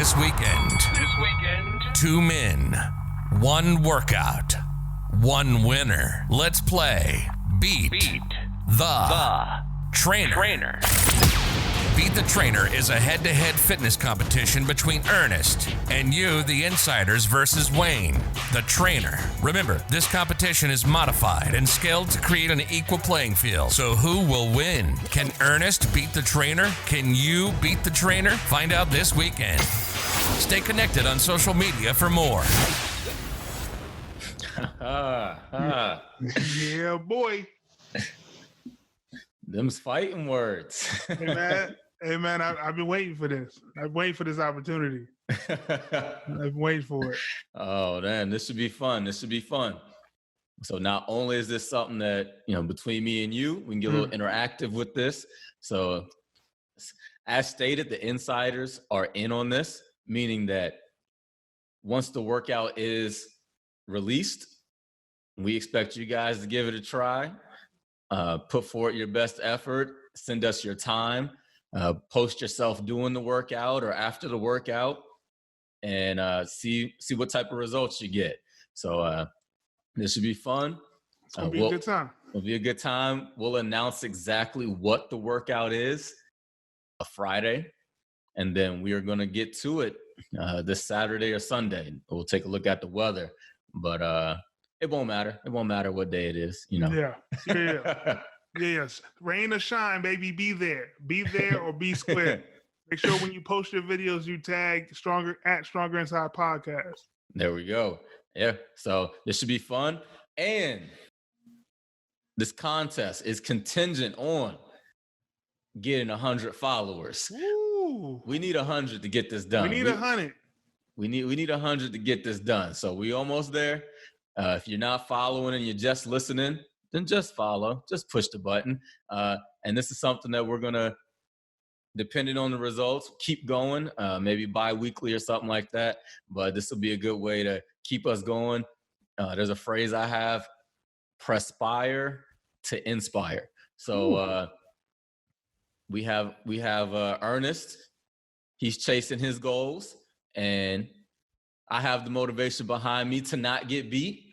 This weekend, two men, one workout, one winner. Let's play Beat the Trainer. Beat the Trainer is a head-to-head fitness competition between Ernest and you, the insiders, versus Wayne, the trainer. Remember, this competition is modified and scaled to create an equal playing field. So who will win? Can Ernest beat the trainer? Can you beat the trainer? Find out this weekend. Stay connected on social media for more. Yeah, boy. Them's fighting words. Hey man, I've been waiting for this. I've been waiting for this opportunity. I've been waiting for it. Oh man, this should be fun. So not only is this something that, between me and you, we can get a little interactive with this. So as stated, the insiders are in on this, meaning that once the workout is released, we expect you guys to give it a try. Put forward your best effort, send us your time, post yourself doing the workout or after the workout, and see what type of results you get. So this should be fun. It's going to be a good time. It'll be a good time. We'll announce exactly what the workout is a Friday, and then we are going to get to it this Saturday or Sunday. We'll take a look at the weather, but it won't matter. It won't matter what day it is, Yeah. Yes. Rain or shine, baby, be there. Be there or be square. Make sure when you post your videos, you tag Stronger Inside Podcast. There we go. Yeah. So this should be fun. And this contest is contingent on getting 100 followers. Ooh. We need 100 to get this done. We need 100. We need 100 to get this done. So we almost there. If you're not following and you're just listening, then just follow. Just push the button. And this is something that we're going to, depending on the results, keep going, maybe bi-weekly or something like that. But this will be a good way to keep us going. There's a phrase I have, perspire to inspire. So we have Ernest. He's chasing his goals. And I have the motivation behind me to not get beat.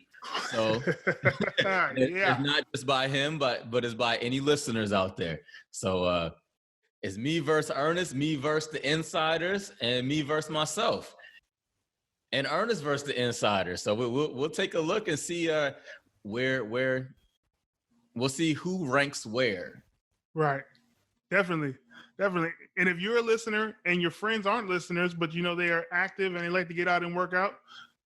So it's not just by him, but it's by any listeners out there. So it's me versus Ernest, me versus the insiders, and me versus myself. And Ernest versus the insiders. So we'll take a look and see where we'll see who ranks where. Right. Definitely. And if you're a listener and your friends aren't listeners, but they are active and they like to get out and work out,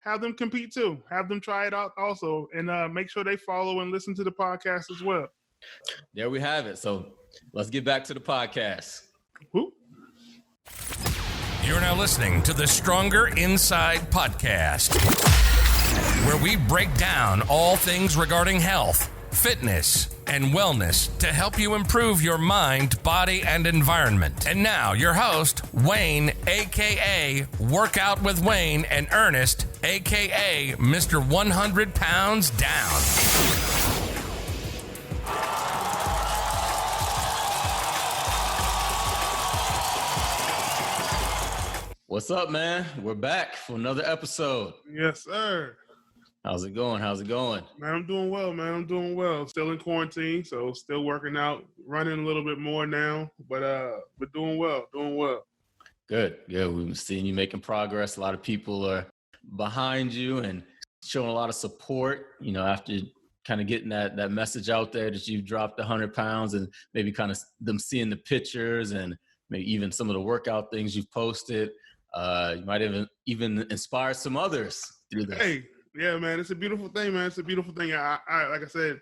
have them compete too. Have them try it out also. And make sure they follow and listen to the podcast as well. There we have it. So let's get back to the podcast. Woo. You're now listening to the Stronger Inside Podcast, where we break down all things regarding health, fitness, and wellness to help you improve your mind, body, and environment. And now, your host, Wayne, a.k.a. Workout with Wayne, and Ernest, a.k.a. Mr. 100 Pounds Down. What's up, man? We're back for another episode. Yes, sir. How's it going? Man, I'm doing well, Still in quarantine, so still working out, running a little bit more now, but doing well. Good. We've been seeing you making progress. A lot of people are behind you and showing a lot of support, after kind of getting that message out there that you've dropped 100 pounds, and maybe kind of them seeing the pictures and maybe even some of the workout things you've posted. You might even inspire some others through that. Hey. Yeah, man, it's a beautiful thing, man. It's a beautiful thing. I like I said,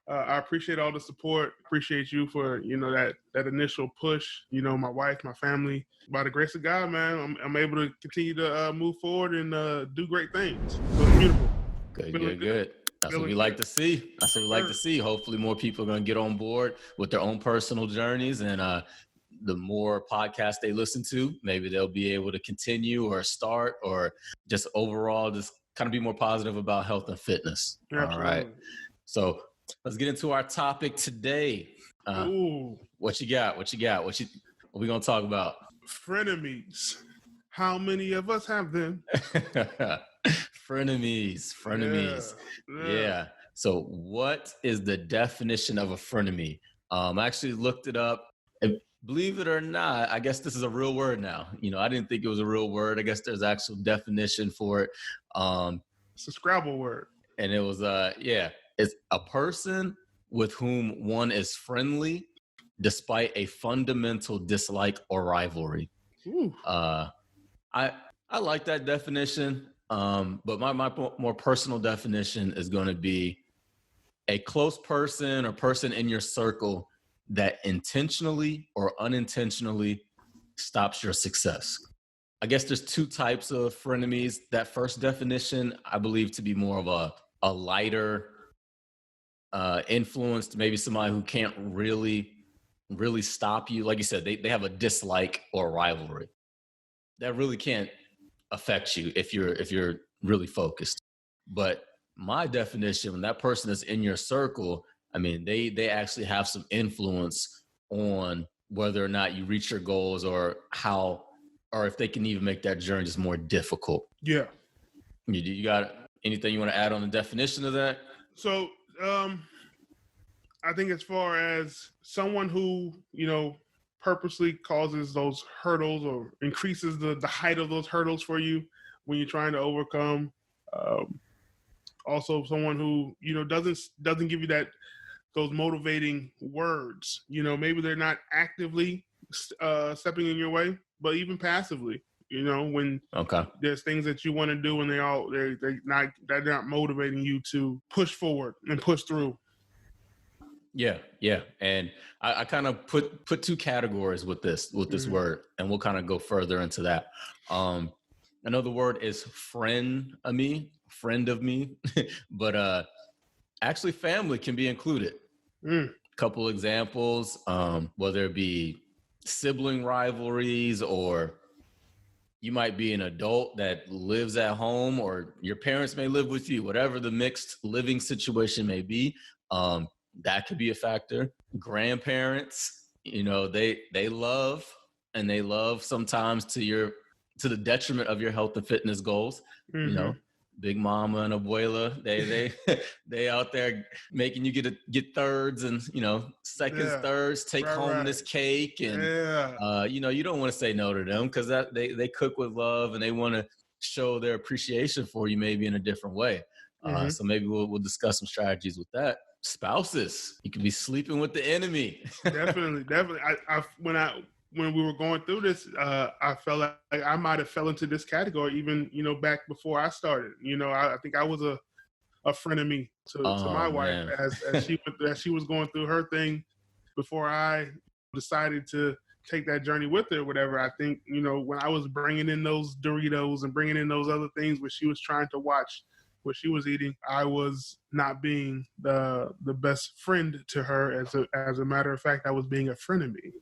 I appreciate all the support. Appreciate you for, that initial push. My wife, my family. By the grace of God, man, I'm able to continue to move forward and do great things. So it's beautiful. Good. That's what we like to see. Hopefully more people are going to get on board with their own personal journeys, and the more podcasts they listen to, maybe they'll be able to continue or start, or just overall just kind of be more positive about health and fitness. Absolutely. All right. So let's get into our topic today. What you got? What we going to talk about? Frienemies. How many of us have them? Frenemies. Yeah. So what is the definition of a frenemy? I actually looked it up. And believe it or not, I guess this is a real word now. I didn't think it was a real word. I guess there's actual definition for it. It's a Scrabble word. And it was, it's a person with whom one is friendly despite a fundamental dislike or rivalry. Ooh. I like that definition, but my more personal definition is going to be a close person or person in your circle that intentionally or unintentionally stops your success. I guess there's two types of frenemies. That first definition, I believe to be more of a lighter influenced, maybe somebody who can't really stop you. Like you said, they have a dislike or a rivalry that really can't affect you if you're really focused. But my definition, when that person is in your circle, I mean, they actually have some influence on whether or not you reach your goals or if they can even make that journey just more difficult. Yeah. You got anything you want to add on the definition of that? So, I think as far as someone who, purposely causes those hurdles or increases the height of those hurdles for you when you're trying to overcome. Also someone who, doesn't give you those motivating words. Maybe they're not actively stepping in your way, but even passively, when there's things that you want to do and they're not motivating you to push forward and push through. Yeah. And I kind of put two categories with this word, and we'll kind of go further into that. Another word is friend of me, but actually family can be included. Couple examples, whether it be sibling rivalries, or you might be an adult that lives at home, or your parents may live with you, whatever the mixed living situation may be. That could be a factor. Grandparents, they love sometimes to the detriment of your health and fitness goals. Big mama and abuela, they out there making you get thirds and seconds, thirds, take home this cake, and you don't want to say no to them because that they cook with love and they want to show their appreciation for you maybe in a different way. So maybe we'll discuss some strategies with that. Spouses, you could be sleeping with the enemy. Definitely. When we were going through this, I felt like I might have fell into this category even, back before I started. I think I was a frenemy to my wife as she was going through her thing before I decided to take that journey with her or whatever. I think, when I was bringing in those Doritos and bringing in those other things where she was trying to watch what she was eating, I was not being the best friend to her. As a matter of fact, I was being a frenemy.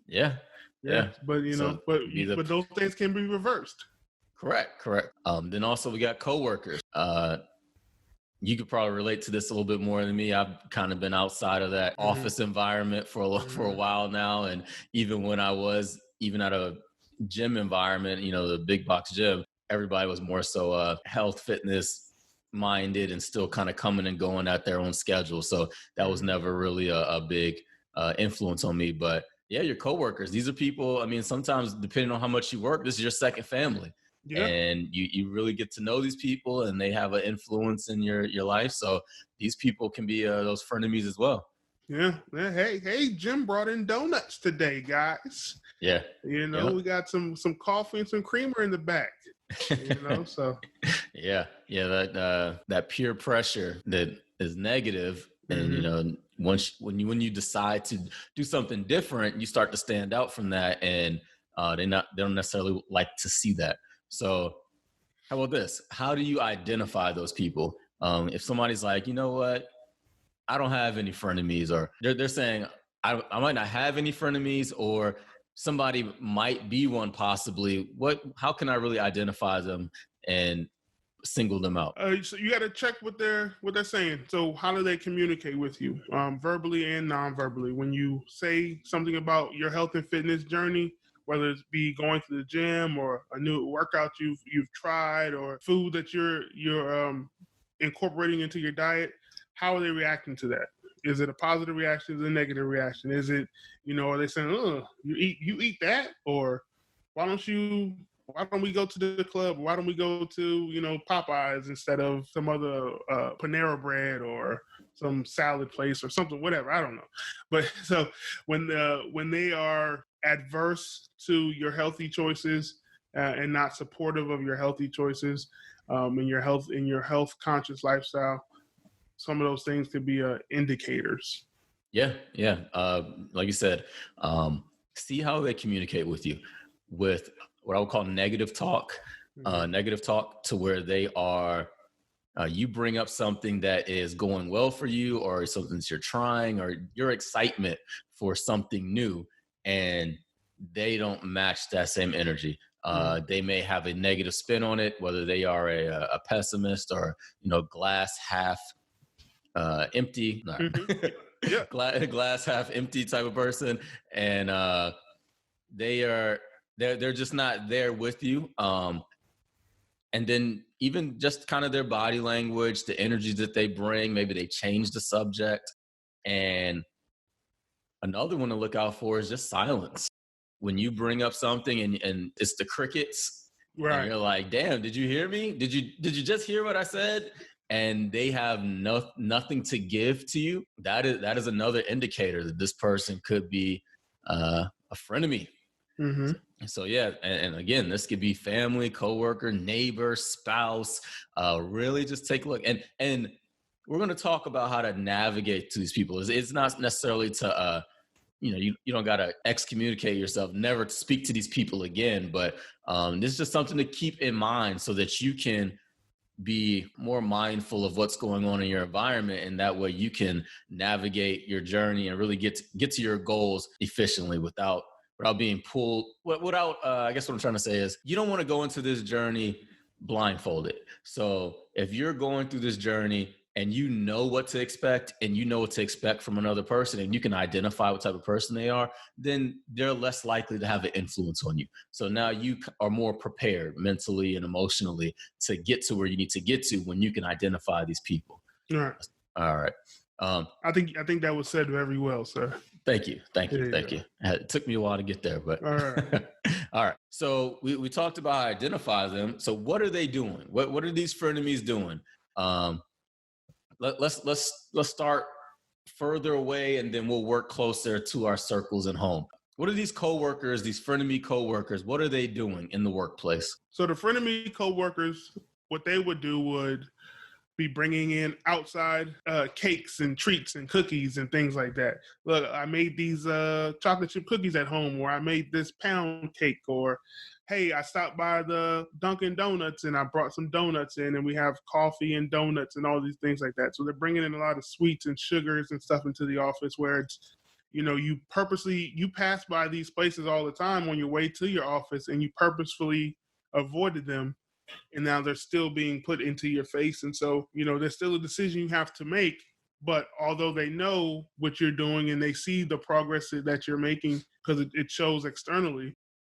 Yeah. But but those things can be reversed. Correct. Then also we got coworkers. You could probably relate to this a little bit more than me. I've kind of been outside of that office environment for a while now, and even when I was at a gym environment, the big box gym, everybody was more so health, fitness minded and still kind of coming and going at their own schedule. So that was never really a big influence on me. But yeah, your coworkers, these are people, I mean, sometimes depending on how much you work, this is your second family. Yeah. And you really get to know these people and they have an influence in your life. So these people can be those frenemies as well. Yeah. Hey, Jim brought in donuts today, guys. Yeah. We got some coffee and some creamer in the back. So yeah, that peer pressure that is negative, and when you decide to do something different, you start to stand out from that, and they don't necessarily like to see that. So how about this? How do you identify those people? If somebody's like, you know what, I don't have any frenemies, or they're saying I might not have any frenemies, or somebody might be one possibly. How can I really identify them and single them out? So you got to check what they're saying. So how do they communicate with you, verbally and non-verbally? When you say something about your health and fitness journey, whether it's be going to the gym or a new workout you've tried or food that you're incorporating into your diet. How are they reacting to that? Is it a positive reaction? Is it a negative reaction? Is it, are they saying, "Oh, you eat that," or why don't we go to the club? Why don't we go to, Popeyes instead of some other Panera Bread or some salad place or something, whatever. I don't know. But so when they are adverse to your healthy choices and not supportive of your healthy choices in your health conscious lifestyle, some of those things could be indicators. Yeah. Like you said, see how they communicate with you with what I would call negative talk. Negative talk to where they are. You bring up something that is going well for you, or something that you're trying, or your excitement for something new, and they don't match that same energy. They may have a negative spin on it, whether they are a pessimist or glass half empty, Yeah. glass half empty type of person, and they're just not there with you. And then even just kind of their body language, the energy that they bring, maybe they change the subject. And another one to look out for is just silence. When you bring up something and it's the crickets, Right. And you're like, damn, did you hear me? Did you just hear what I said? And they have nothing to give to you. That is another indicator that this person could be a frenemy. Mm-hmm. So yeah, and again, this could be family, coworker, neighbor, spouse. Really, just take a look, and we're going to talk about how to navigate to these people. It's not necessarily to you don't got to excommunicate yourself, never to speak to these people again. But this is just something to keep in mind so that you can be more mindful of what's going on in your environment, and that way you can navigate your journey and really get to your goals efficiently without being pulled. I guess what I'm trying to say is you don't want to go into this journey blindfolded. So if you're going through this journey and you know what to expect, and you know what to expect from another person, and you can identify what type of person they are, then they're less likely to have an influence on you. So now you are more prepared mentally and emotionally to get to where you need to get to when you can identify these people. All right. I think that was said very well, sir. Thank you. It took me a while to get there, but all right. All right. So we talked about identify them. So what are they doing? What are these frenemies doing? Let's start further away, and then we'll work closer to our circles and home. What are these coworkers, these frenemy coworkers? What are they doing in the workplace? So the frenemy coworkers, what they would do would be bringing in outside cakes and treats and cookies and things like that. Look, I made these chocolate chip cookies at home, or I made this pound cake, or hey, I stopped by the Dunkin' Donuts and I brought some donuts in, and we have coffee and donuts and all these things like that. So they're bringing in a lot of sweets and sugars and stuff into the office, where it's, you pass by these places all the time on your way to your office, and you purposefully avoided them, and now they're still being put into your face. And so, there's still a decision you have to make. But although they know what you're doing and they see the progress that you're making, because it shows externally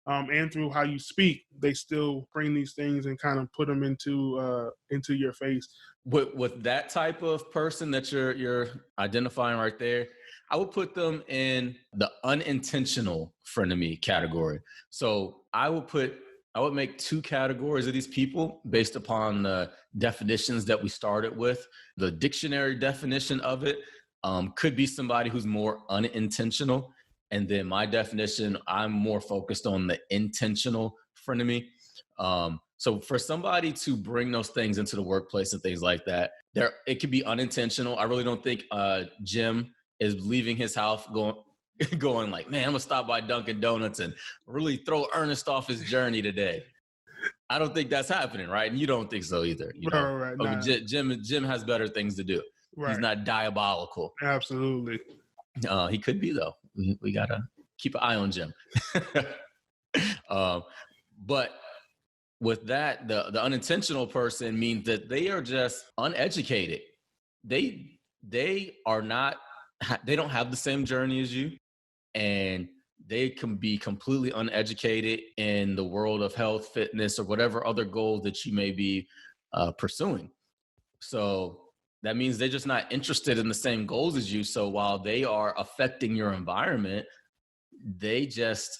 and through how you speak, they still bring these things and kind of put them into your face. With that type of person that you're identifying right there, I would put them in the unintentional frenemy category. So I would make two categories of these people based upon the definitions that we started with. The dictionary definition of it could be somebody who's more unintentional. And then my definition, I'm more focused on the intentional frenemy. So for somebody to bring those things into the workplace and things like that, it could be unintentional. I really don't think Jim is leaving his house going like, man, I'm gonna stop by Dunkin' Donuts and really throw Ernest off his journey today. I don't think that's happening, right? And you don't think so either. Right. Nah. Jim has better things to do. Right. He's not diabolical. Absolutely. He could be though. We gotta keep an eye on Jim. But with that, the unintentional person means that they are just uneducated. They are not. They don't have the same journey as you, and they can be completely uneducated in the world of health, fitness, or whatever other goals that you may be pursuing. So that means they're just not interested in the same goals as you. So while they are affecting your environment, they just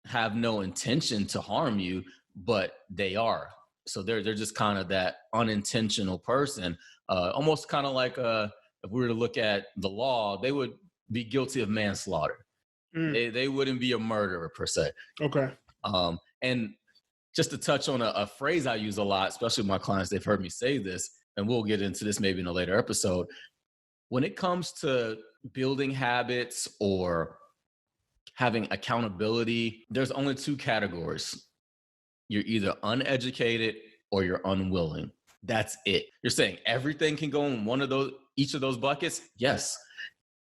have no intention to harm you, but they are. So they're just kind of that unintentional person, almost kind of like if we were to look at the law, they would be guilty of manslaughter. They wouldn't be a murderer per se. Okay. And just to touch on a phrase I use a lot, especially with my clients, they've heard me say this, and we'll get into this maybe in a later episode. When it comes to building habits or having accountability, there's only two categories. You're either uneducated or you're unwilling. That's it. You're saying everything can go in each of those buckets? Yes.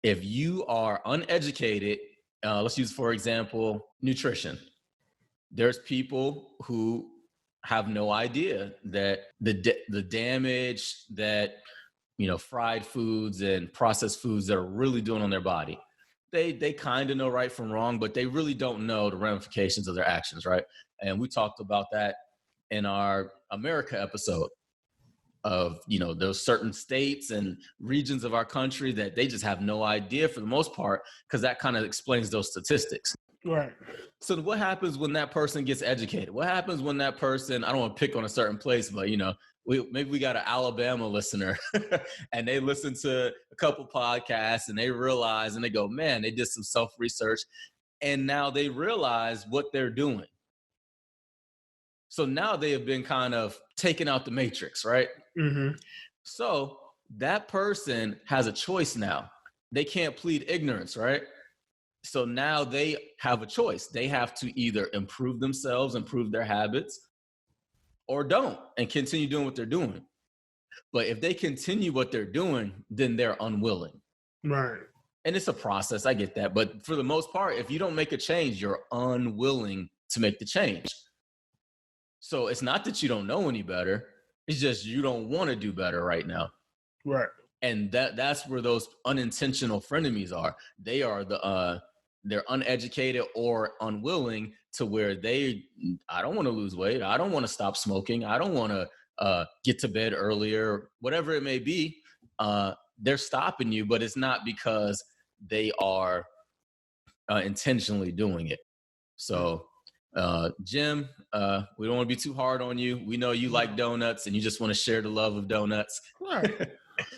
If you are uneducated, let's use, for example, nutrition. There's people who have no idea that the damage that, fried foods and processed foods that are really doing on their body. They kind of know right from wrong, but they really don't know the ramifications of their actions, right? And we talked about that in our America episode of, those certain states and regions of our country that they just have no idea for the most part, because that kind of explains those statistics. Right. So what happens when that person gets educated? What happens when that person, I don't want to pick on a certain place, but maybe we got an Alabama listener and they listen to a couple podcasts and they realize and they go, man, they did some self-research and now they realize what they're doing. So now they have been kind of taken out the matrix, right? Mm-hmm. So that person has a choice now. They can't plead ignorance, right? So now they have a choice. They have to either improve themselves, improve their habits, or don't, and continue doing what they're doing. But if they continue what they're doing, then they're unwilling. Right. And it's a process. I get that. But for the most part, if you don't make a change, you're unwilling to make the change. So it's not that you don't know any better. It's just you don't want to do better right now. Right. And that's where those unintentional frenemies are. They are they're uneducated or unwilling to where I don't want to lose weight. I don't want to stop smoking. I don't want to get to bed earlier, whatever it may be. They're stopping you, but it's not because they are intentionally doing it. So, Jim, we don't want to be too hard on you. We know you like donuts and you just want to share the love of donuts. Right.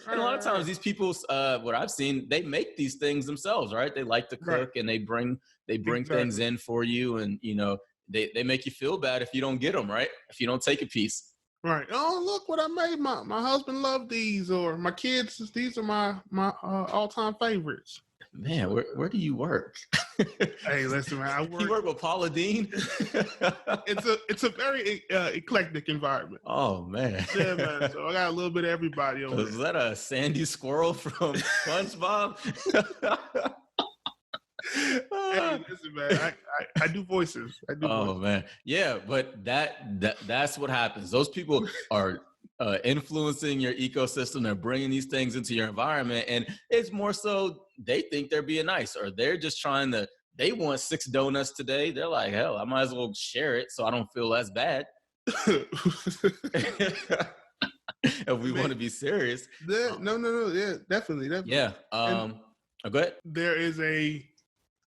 And a lot of times these people, what I've seen, they make these things themselves, right? They like to cook and they bring things in for you. And, they make you feel bad if you don't get them, right? If you don't take a piece. Right. Oh, look what I made. My husband loved these, or my kids, these are my all-time favorites. Man, where do you work? Hey, listen, man, You work with Paula Dean? It's a very eclectic environment. Oh, man. Yeah, man. So I got a little bit of everybody over Is that a Sandy Squirrel from SpongeBob? Hey, listen, man. I do voices. Oh, man. Yeah, but that's what happens. Those people are influencing your ecosystem. They're bringing these things into your environment, and it's more so they think they're being nice, or they're just they want 6 donuts today. They're like, hell, I might as well share it so I don't feel as bad. If we want to be serious. No. Yeah, definitely. Yeah. Go ahead.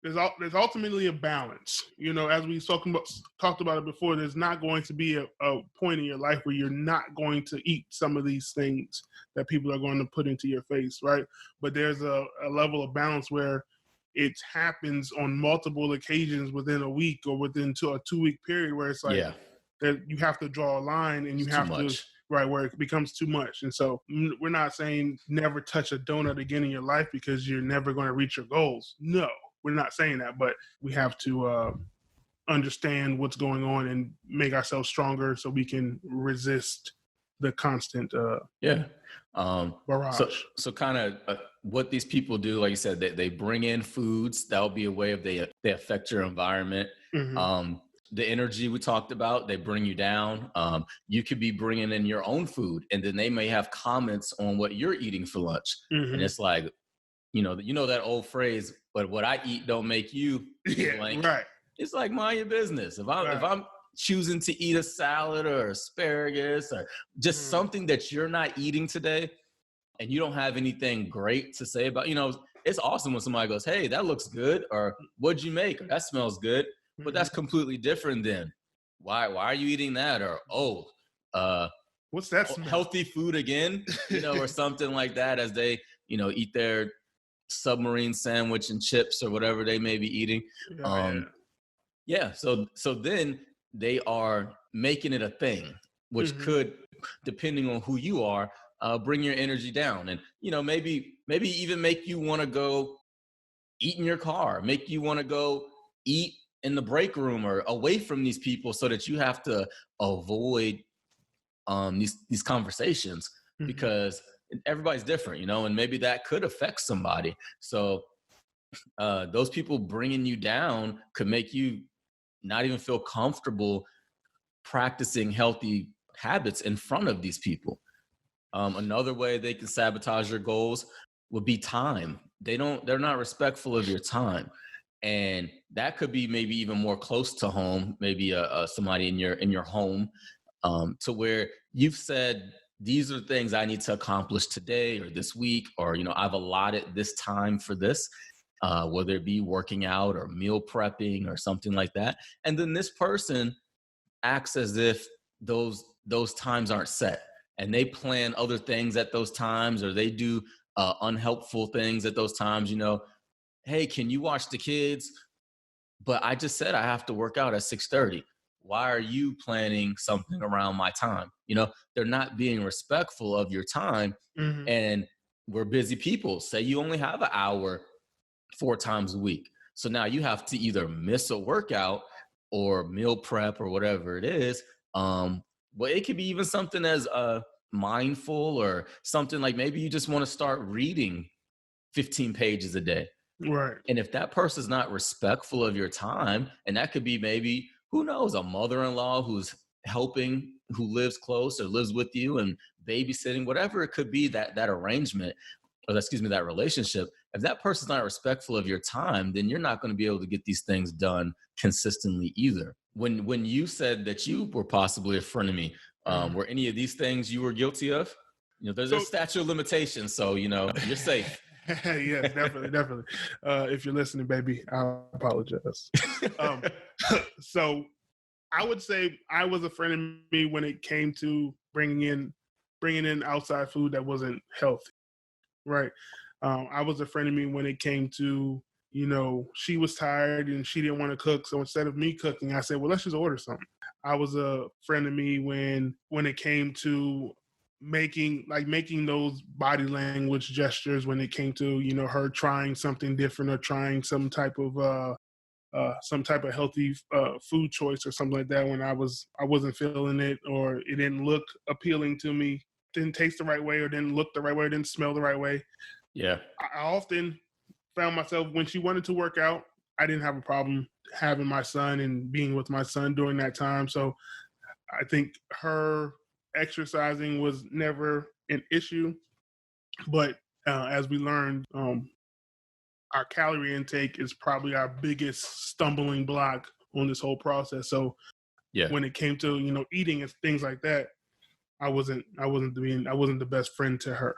There's ultimately a balance. As we talked about it before, there's not going to be a point in your life where you're not going to eat some of these things that people are going to put into your face, right? But there's a level of balance where it happens on multiple occasions within a week or within a 2-week period where it's like that you have to draw a line and you have to, right, where it becomes too much. And so we're not saying never touch a donut again in your life because you're never going to reach your goals. No. We're not saying that, but we have to understand what's going on and make ourselves stronger so we can resist the constant barrage. So kind of what these people do, like you said, they bring in foods. That'll be a way of they affect your environment. Mm-hmm. The energy we talked about, they bring you down. You could be bringing in your own food, and then they may have comments on what you're eating for lunch. Mm-hmm. And it's like, you know that old phrase, but what I eat don't make you Yeah, blank. right. It's like, mind your business. If Right. I'm choosing to eat a salad or asparagus or just something that you're not eating today, and you don't have anything great to say about, it's awesome when somebody goes, "Hey, that looks good," or "What'd you make?" Or, "That smells good." But that's completely different than, why are you eating that? Or, What's that smell? healthy food again, or something like that, as they, eat their submarine sandwich and chips or whatever they may be eating. Yeah. So then they are making it a thing, which could, depending on who you are, bring your energy down, and maybe even make you want to go eat in your car, make you want to go eat in the break room or away from these people, so that you have to avoid these conversations, because everybody's different, and maybe that could affect somebody. So those people bringing you down could make you not even feel comfortable practicing healthy habits in front of these people. Another way they can sabotage your goals would be time. They're not respectful of your time. And that could be maybe even more close to home, maybe somebody in your home, to where you've said, these are things I need to accomplish today or this week, or, I've allotted this time for this, whether it be working out or meal prepping or something like that. And then this person acts as if those times aren't set, and they plan other things at those times, or they do unhelpful things at those times. Hey, can you watch the kids? But I just said I have to work out at 6:30. Why are you planning something around my time? They're not being respectful of your time. And we're busy people. Say you only have an hour 4 times a week. So now you have to either miss a workout or meal prep or whatever it is. But it could be even something as mindful, or something like, maybe you just want to start reading 15 pages a day. Right. And if that person's not respectful of your time, and that could be maybe, who knows, a mother-in-law who's helping, who lives close or lives with you and babysitting, whatever it could be, that arrangement, or that relationship. If that person's not respectful of your time, then you're not going to be able to get these things done consistently either. When you said that you were possibly a frenemy, were any of these things you were guilty of? There's a statute of limitations, so you're safe. Yes, definitely. If you're listening, baby, I apologize. So I would say I was a frenemy when it came to bringing in outside food that wasn't healthy. Right. I was a frenemy when it came to, she was tired and she didn't want to cook. So instead of me cooking, I said, well, let's just order something. I was a frenemy when it came to making those body language gestures, when it came to, her trying something different or trying some type of healthy food choice or something like that, when I wasn't feeling it, or it didn't look appealing to me, didn't taste the right way, or didn't look the right way, or didn't smell the right way. Yeah. I often found myself, when she wanted to work out, I didn't have a problem having my son and being with my son during that time. So I think her exercising was never an issue. But as we learned, our calorie intake is probably our biggest stumbling block on this whole process. So when it came to, eating and things like that, I wasn't the best friend to her.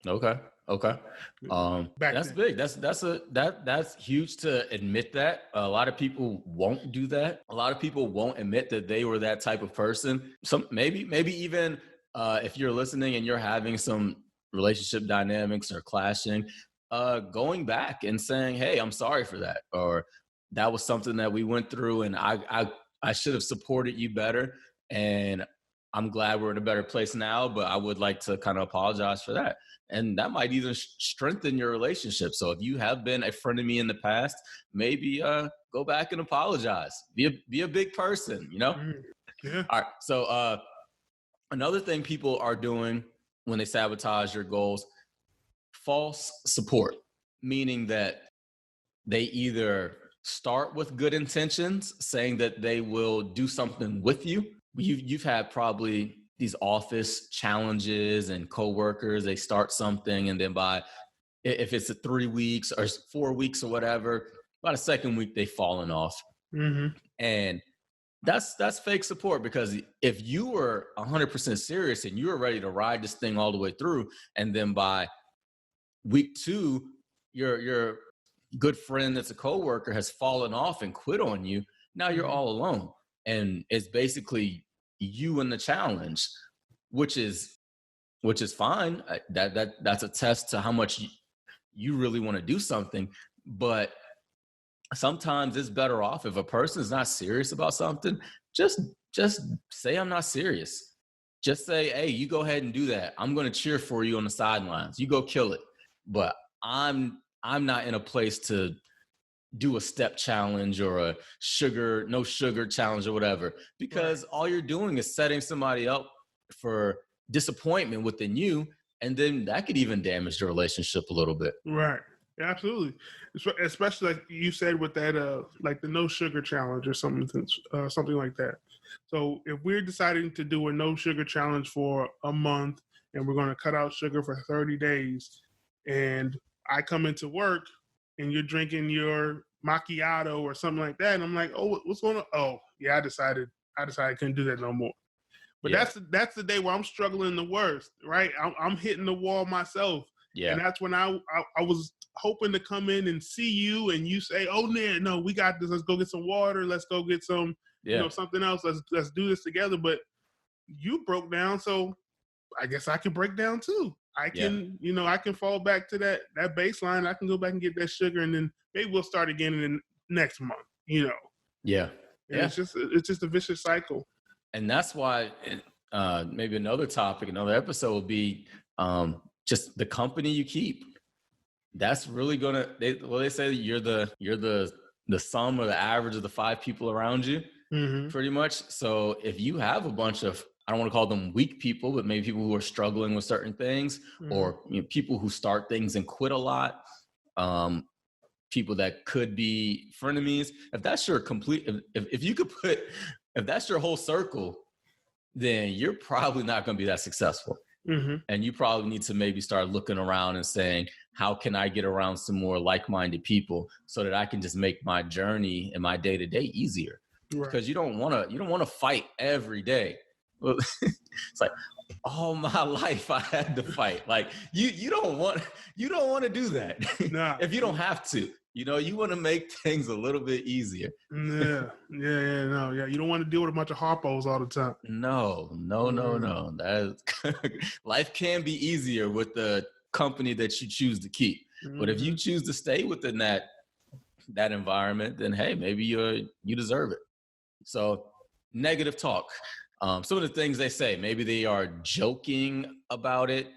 Okay. That's then. big. That's huge to admit that. A lot of people won't do that. A lot of people won't admit that they were that type of person. Maybe even if you're listening and you're having some relationship dynamics or clashing, going back and saying, hey, I'm sorry for that, or that was something that we went through, and I should have supported you better, and I'm glad we're in a better place now, but I would like to kind of apologize for that. And that might even strengthen your relationship. So if you have been a frenemy in the past, maybe go back and apologize. Be a big person, Yeah. All right. So another thing people are doing when they sabotage your goals, false support, meaning that they either start with good intentions, saying that they will do something with you. You've had probably these office challenges and coworkers, they start something, and then by if it's a 3 weeks or 4 weeks or whatever, by the second week they've fallen off. Mm-hmm. And that's fake support, because if you were 100% serious and you were ready to ride this thing all the way through, and then by week 2, your good friend that's a coworker has fallen off and quit on you, now you're all alone. And it's basically you and the challenge, which is fine. That's a test to how much you really want to do something. But sometimes it's better off if a person is not serious about something, just say, I'm not serious. Just say, hey, you go ahead and do that. I'm going to cheer for you on the sidelines. You go kill it. But I'm not in a place to do a step challenge or a no sugar challenge or whatever, because all you're doing is setting somebody up for disappointment within you. And then that could even damage the relationship a little bit. Right. Yeah, absolutely. Especially like you said with that, like the no sugar challenge or something like that. So if we're deciding to do a no sugar challenge for a month and we're going to cut out sugar for 30 days, and I come into work and you're drinking your macchiato or something like that, and I'm like, oh, what's going on? Oh, yeah, I decided I couldn't do that no more. But that's the day where I'm struggling the worst, right? I'm hitting the wall myself. Yeah. And that's when I was hoping to come in and see you, and you say, oh, no, we got this. Let's go get some water. Let's go get some, something else. Let's do this together. But you broke down, so I guess I can break down too. I can, I can fall back to that baseline. I can go back and get that sugar, and then maybe we'll start again in the next month, Yeah. Yeah. It's just a vicious cycle. And that's why maybe another topic, another episode will be just the company you keep. That's really gonna. They say you're the sum or the average of the 5 people around you, pretty much. So if you have a bunch of, I don't want to call them weak people, but maybe people who are struggling with certain things, or people who start things and quit a lot, people that could be frenemies. If that's your complete, if that's your whole circle, then you're probably not going to be that successful. And you probably need to maybe start looking around and saying, how can I get around some more like-minded people so that I can just make my journey and my day-to-day easier? Right. Because you don't want to fight every day. Well, it's like all my life I had to fight. Like you don't want to do that. Nah. If you don't have to. You want to make things a little bit easier. Yeah. You don't want to deal with a bunch of harpos all the time. No. Life can be easier with the company that you choose to keep. But if you choose to stay within that environment, then hey, maybe you deserve it. So negative talk. Some of the things they say, maybe they are joking about it.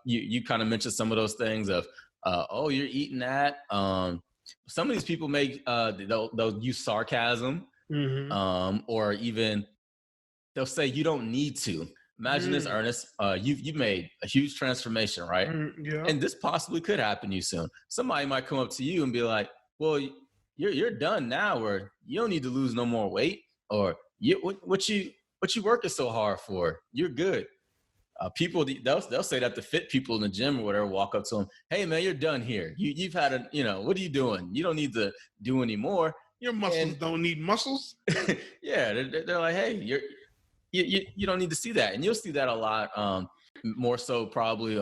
You kind of mentioned some of those things of, oh, you're eating that. Some of these people they'll use sarcasm, or even they'll say you don't need to. Imagine this, Ernest. You've made a huge transformation, right? Yeah. And this possibly could happen to you soon. Somebody might come up to you and be like, "Well, you're done now, or you don't need to lose no more weight, or what you working so hard for? You're good." People they'll say that to fit people in the gym or whatever, walk up to them, "Hey man, you're done here. You've had what are you doing? You don't need to do anymore. Your muscles don't need muscles." Yeah, they're like, "Hey, you don't need to see that." And you'll see that a lot, more so probably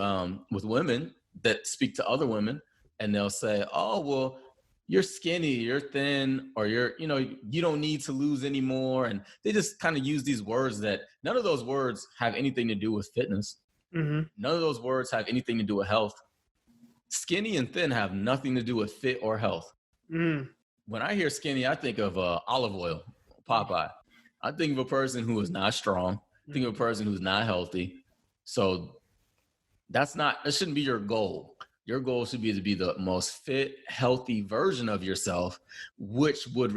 with women that speak to other women, and they'll say, "Oh well, you're skinny, you're thin, or you don't need to lose anymore." And they just kind of use these words that none of those words have anything to do with fitness. None of those words have anything to do with health. Skinny and thin have nothing to do with fit or health. When I hear skinny, I think of olive oil, Popeye. I think of a person who is not strong. I think of a person who's not healthy. So that shouldn't be your goal. Your goal should be to be the most fit, healthy version of yourself, which would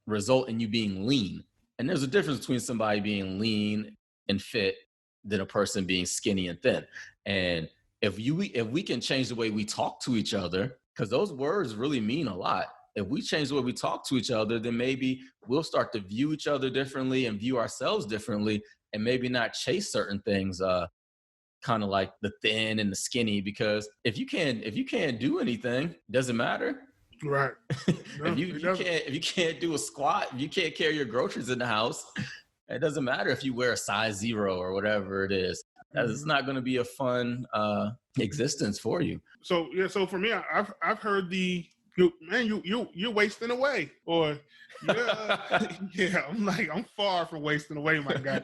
result in you being lean. And there's a difference between somebody being lean and fit than a person being skinny and thin. And if we can change the way we talk to each other, because those words really mean a lot. If we change the way we talk to each other, then maybe we'll start to view each other differently and view ourselves differently, and maybe not chase certain things kind of like the thin and the skinny, because if you can't do anything, doesn't matter. Right. No, if you can't do a squat, if you can't carry your groceries in the house, it doesn't matter if you wear a size 0 or whatever it is. It's not going to be a fun existence for you. So yeah, so for me, I've heard you're wasting away, or yeah, I'm far from wasting away, my guy.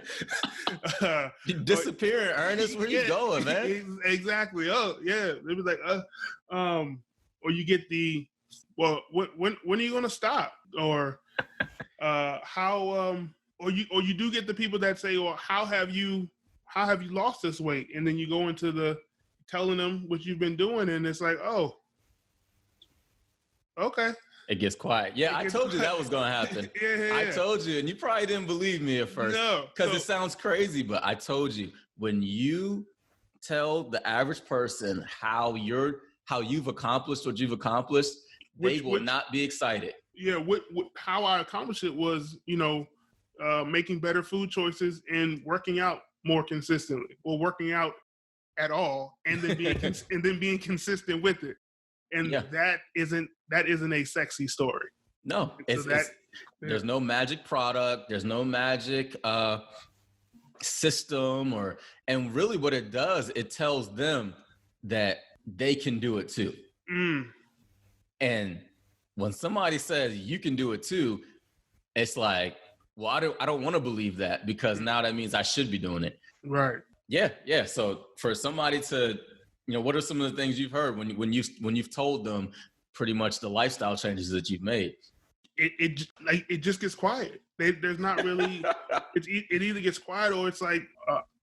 You disappearing, Ernest. Where you going, man? Exactly. Oh yeah, it was like or you get the, well, when are you gonna stop, or how or you do get the people that say, well, how have you lost this weight, and then you go into the telling them what you've been doing, and it's like, oh, okay. It gets quiet. Yeah, I told you that was going to happen. Yeah. I told you, and you probably didn't believe me at first. No. Because it sounds crazy, but I told you, when you tell the average person how you've accomplished what you've accomplished, they will not be excited. Yeah, how I accomplished it was, making better food choices and working out more consistently, or working out at all, and then being consistent with it. And that isn't a sexy story. No, there's no magic product. There's no magic system, and really what it does, it tells them that they can do it too. And when somebody says you can do it too, it's like, well, I don't want to believe that, because now that means I should be doing it. Right. Yeah. So for somebody to, what are some of the things you've heard when you've told them pretty much the lifestyle changes that you've made? It just gets quiet. There's not really. It either gets quiet, or it's like,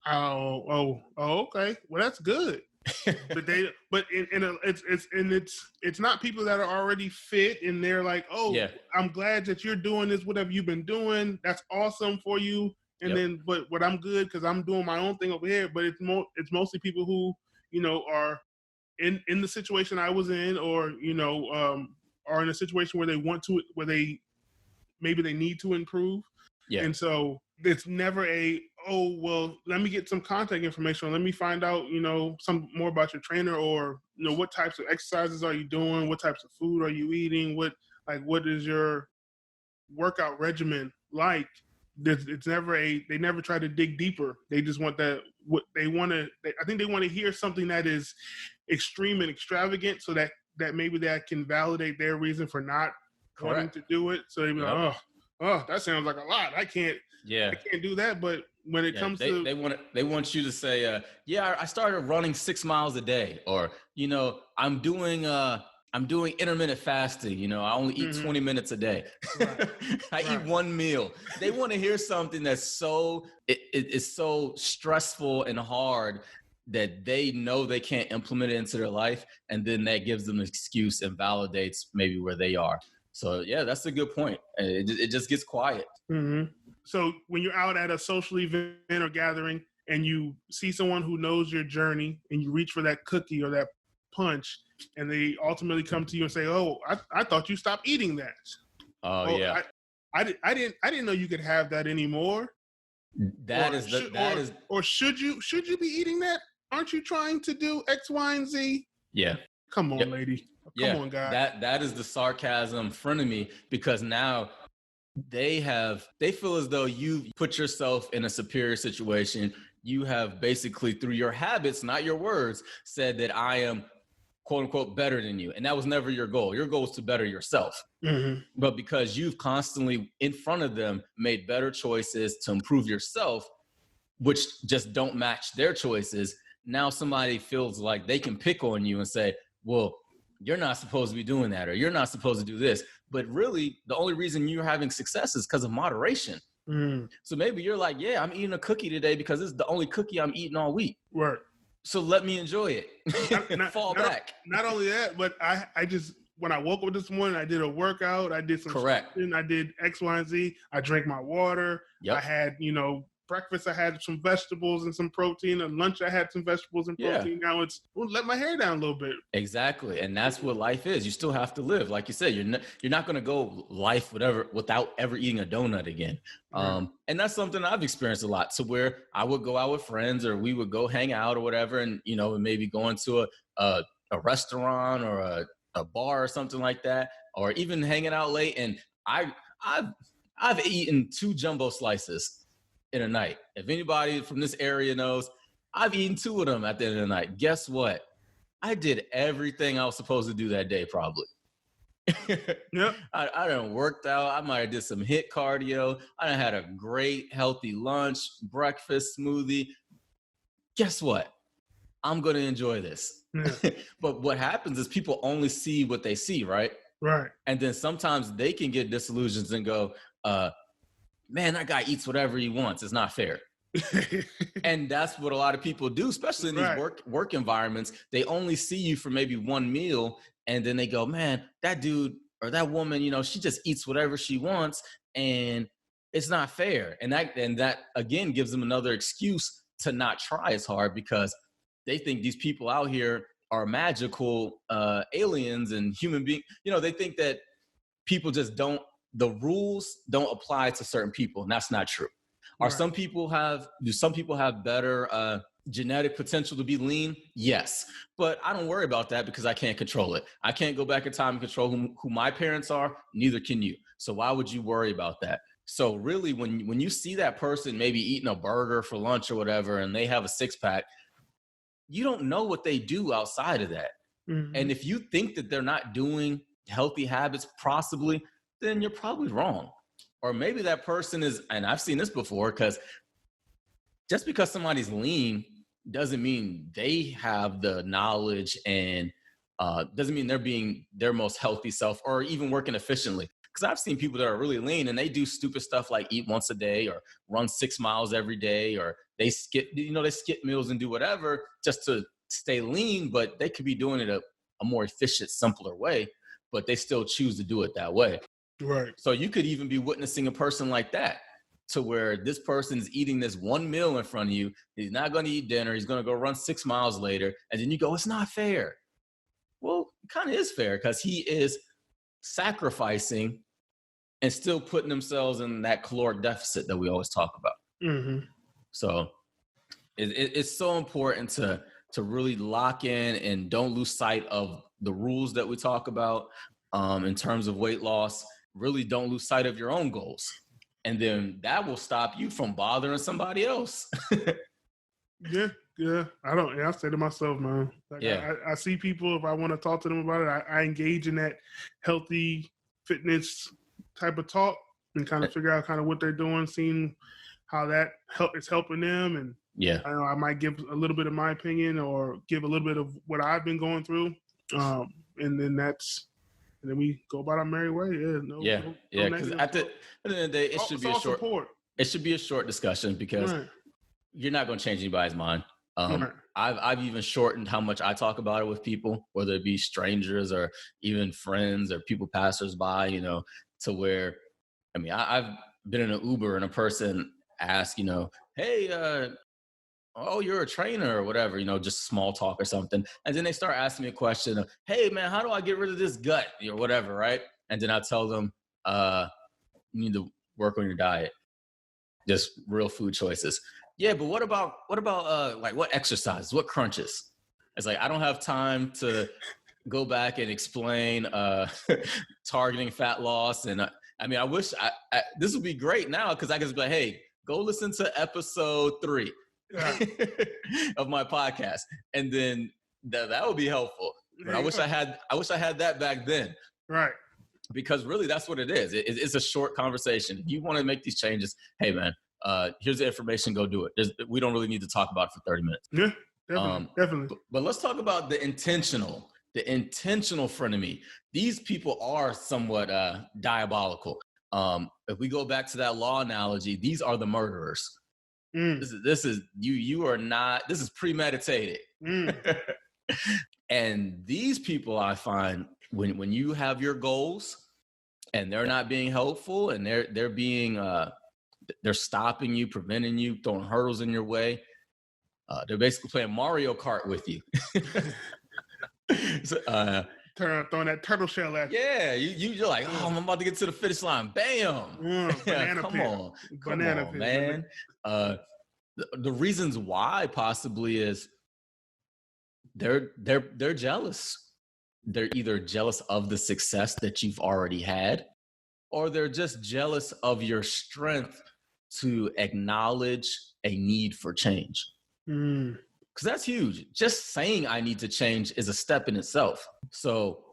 okay, well, that's good. But it's not people that are already fit, and they're like, oh, yeah, I'm glad that you're doing this. Whatever you've been doing, that's awesome for you. And then, but what, I'm good because I'm doing my own thing over here. But it's mostly people who, are in the situation I was in, or are in a situation where maybe they need to improve. Yeah. And so it's never let me get some contact information, or let me find out, some more about your trainer, or, what types of exercises are you doing? What types of food are you eating? What is your workout regimen like? It's never they never try to dig deeper. They just want I think they want to hear something that is extreme and extravagant, so that maybe that can validate their reason for not wanting to do it. So they be like, oh, that sounds like a lot. I can't do that. But when it comes to, they want you to say, I started running 6 miles a day, or, I'm doing intermittent fasting. I only eat 20 minutes a day. Right. I eat one meal. They want to hear something that's so it's so stressful and hard that they know they can't implement it into their life, and then that gives them an excuse and validates maybe where they are. So yeah, that's a good point. It just gets quiet. Mm-hmm. So when you're out at a social event or gathering, and you see someone who knows your journey, and you reach for that cookie or that punch, and they ultimately come to you and say, "Oh, I thought you stopped eating that." Yeah. I didn't know you could have that anymore. Or should you be eating that? Aren't you trying to do X, Y, and Z? Yeah. Come on, lady. Come on, guy. That is the sarcasm frenemy, because now they feel as though you put yourself in a superior situation. You have basically, through your habits, not your words, said that I am, quote unquote, better than you. And that was never your goal. Your goal is to better yourself. Mm-hmm. But because you've constantly in front of them made better choices to improve yourself, which just don't match their choices, now somebody feels like they can pick on you and say, well, you're not supposed to be doing that, or you're not supposed to do this. But really, the only reason you're having success is because of moderation. Mm. So maybe you're like, yeah, I'm eating a cookie today because it's the only cookie I'm eating all week. Right. So let me enjoy it. Fall back. Not only that, but I just, when I woke up this morning, I did a workout. I did some stretching, I did X, Y, and Z. I drank my water. Yep. I had, breakfast I had some vegetables and some protein. At lunch I had some vegetables and protein. Now it's let my hair down a little bit. Exactly, and that's what life is. You still have to live, like you said. You're not going to go life without ever eating a donut again. And that's something I've experienced a lot. To where I would go out with friends, or we would go hang out or whatever, and maybe go into a restaurant or a bar or something like that, or even hanging out late. And I've eaten 2 jumbo slices in a night. If anybody from this area knows, I've eaten 2 of them at the end of the night. Guess what? I did everything I was supposed to do that day, probably. Yep. I done worked out. I might have did some HIIT cardio. I done had a great, healthy lunch, breakfast, smoothie. Guess what? I'm going to enjoy this. Yeah. But what happens is people only see what they see, right? Right. And then sometimes they can get disillusioned and go, man, that guy eats whatever he wants. It's not fair. And that's what a lot of people do, especially in these work environments. They only see you for maybe one meal, and then they go, man, that dude or that woman, she just eats whatever she wants, and it's not fair. And that again gives them another excuse to not try as hard, because they think these people out here are magical aliens and human beings. They think that the rules don't apply to certain people, and that's not true. Do some people have better genetic potential to be lean? Yes. But I don't worry about that, because I can't control it. I can't go back in time and control who my parents are. Neither can you. So why would you worry about that? So really, when you see that person maybe eating a burger for lunch or whatever, and they have a 6-pack, you don't know what they do outside of that. Mm-hmm. And if you think that they're not doing healthy habits, possibly, then you're probably wrong. Or maybe that person is, and I've seen this before, because just because somebody's lean doesn't mean they have the knowledge, and doesn't mean they're being their most healthy self or even working efficiently. Because I've seen people that are really lean and they do stupid stuff like eat once a day or run 6 miles every day, or they skip meals and do whatever just to stay lean, but they could be doing it a more efficient, simpler way, but they still choose to do it that way. Right. So you could even be witnessing a person like that, to where this person is eating this one meal in front of you. He's not going to eat dinner. He's going to go run 6 miles later. And then you go, it's not fair. Well, it kind of is fair, because he is sacrificing and still putting themselves in that caloric deficit that we always talk about. Mm-hmm. So it's so important to really lock in and don't lose sight of the rules that we talk about in terms of weight loss. Really don't lose sight of your own goals. And then that will stop you from bothering somebody else. Yeah. I say to myself, man, I see people, if I want to talk to them about it, I engage in that healthy fitness type of talk and kind of figure out kind of what they're doing, seeing how that is helping them. And I might give a little bit of my opinion or give a little bit of what I've been going through. And then we go about our merry way. Because at the end of the day, it should be a short discussion, because you're not going to change anybody's mind. I've even shortened how much I talk about it with people, whether it be strangers or even friends or people passersby, to where, I've been in an Uber and a person asked, hey, oh, you're a trainer or whatever, just small talk or something. And then they start asking me a question of, hey man, how do I get rid of this gut or whatever, right? And then I tell them, you need to work on your diet, just real food choices. Yeah, but what about like what exercise, what crunches? It's like, I don't have time to go back and explain targeting fat loss. And I wish this would be great now, because I can just be like, hey, go listen to episode 3 of my podcast, and then that would be helpful. But I wish I had that back then. Right. Because really, that's what it is. It's a short conversation. If you want to make these changes, hey man, here's the information. Go do it. We don't really need to talk about it for 30 minutes. Yeah, definitely. But let's talk about the intentional frenemy. These people are somewhat diabolical. If we go back to that law analogy, these are the murderers. This is you are not. This is premeditated. And these people, I find, when you have your goals and they're not being helpful and they're being they're stopping you, preventing you, throwing hurdles in your way. They're basically playing Mario Kart with you. So, throwing that turtle shell at you. Yeah, you're like, oh, I'm about to get to the finish line. Bam! Banana Come peel. on, Banana peel, man. The reasons why possibly is they're jealous. They're either jealous of the success that you've already had, or they're just jealous of your strength to acknowledge a need for change. Because that's huge. Just saying I need to change is a step in itself. So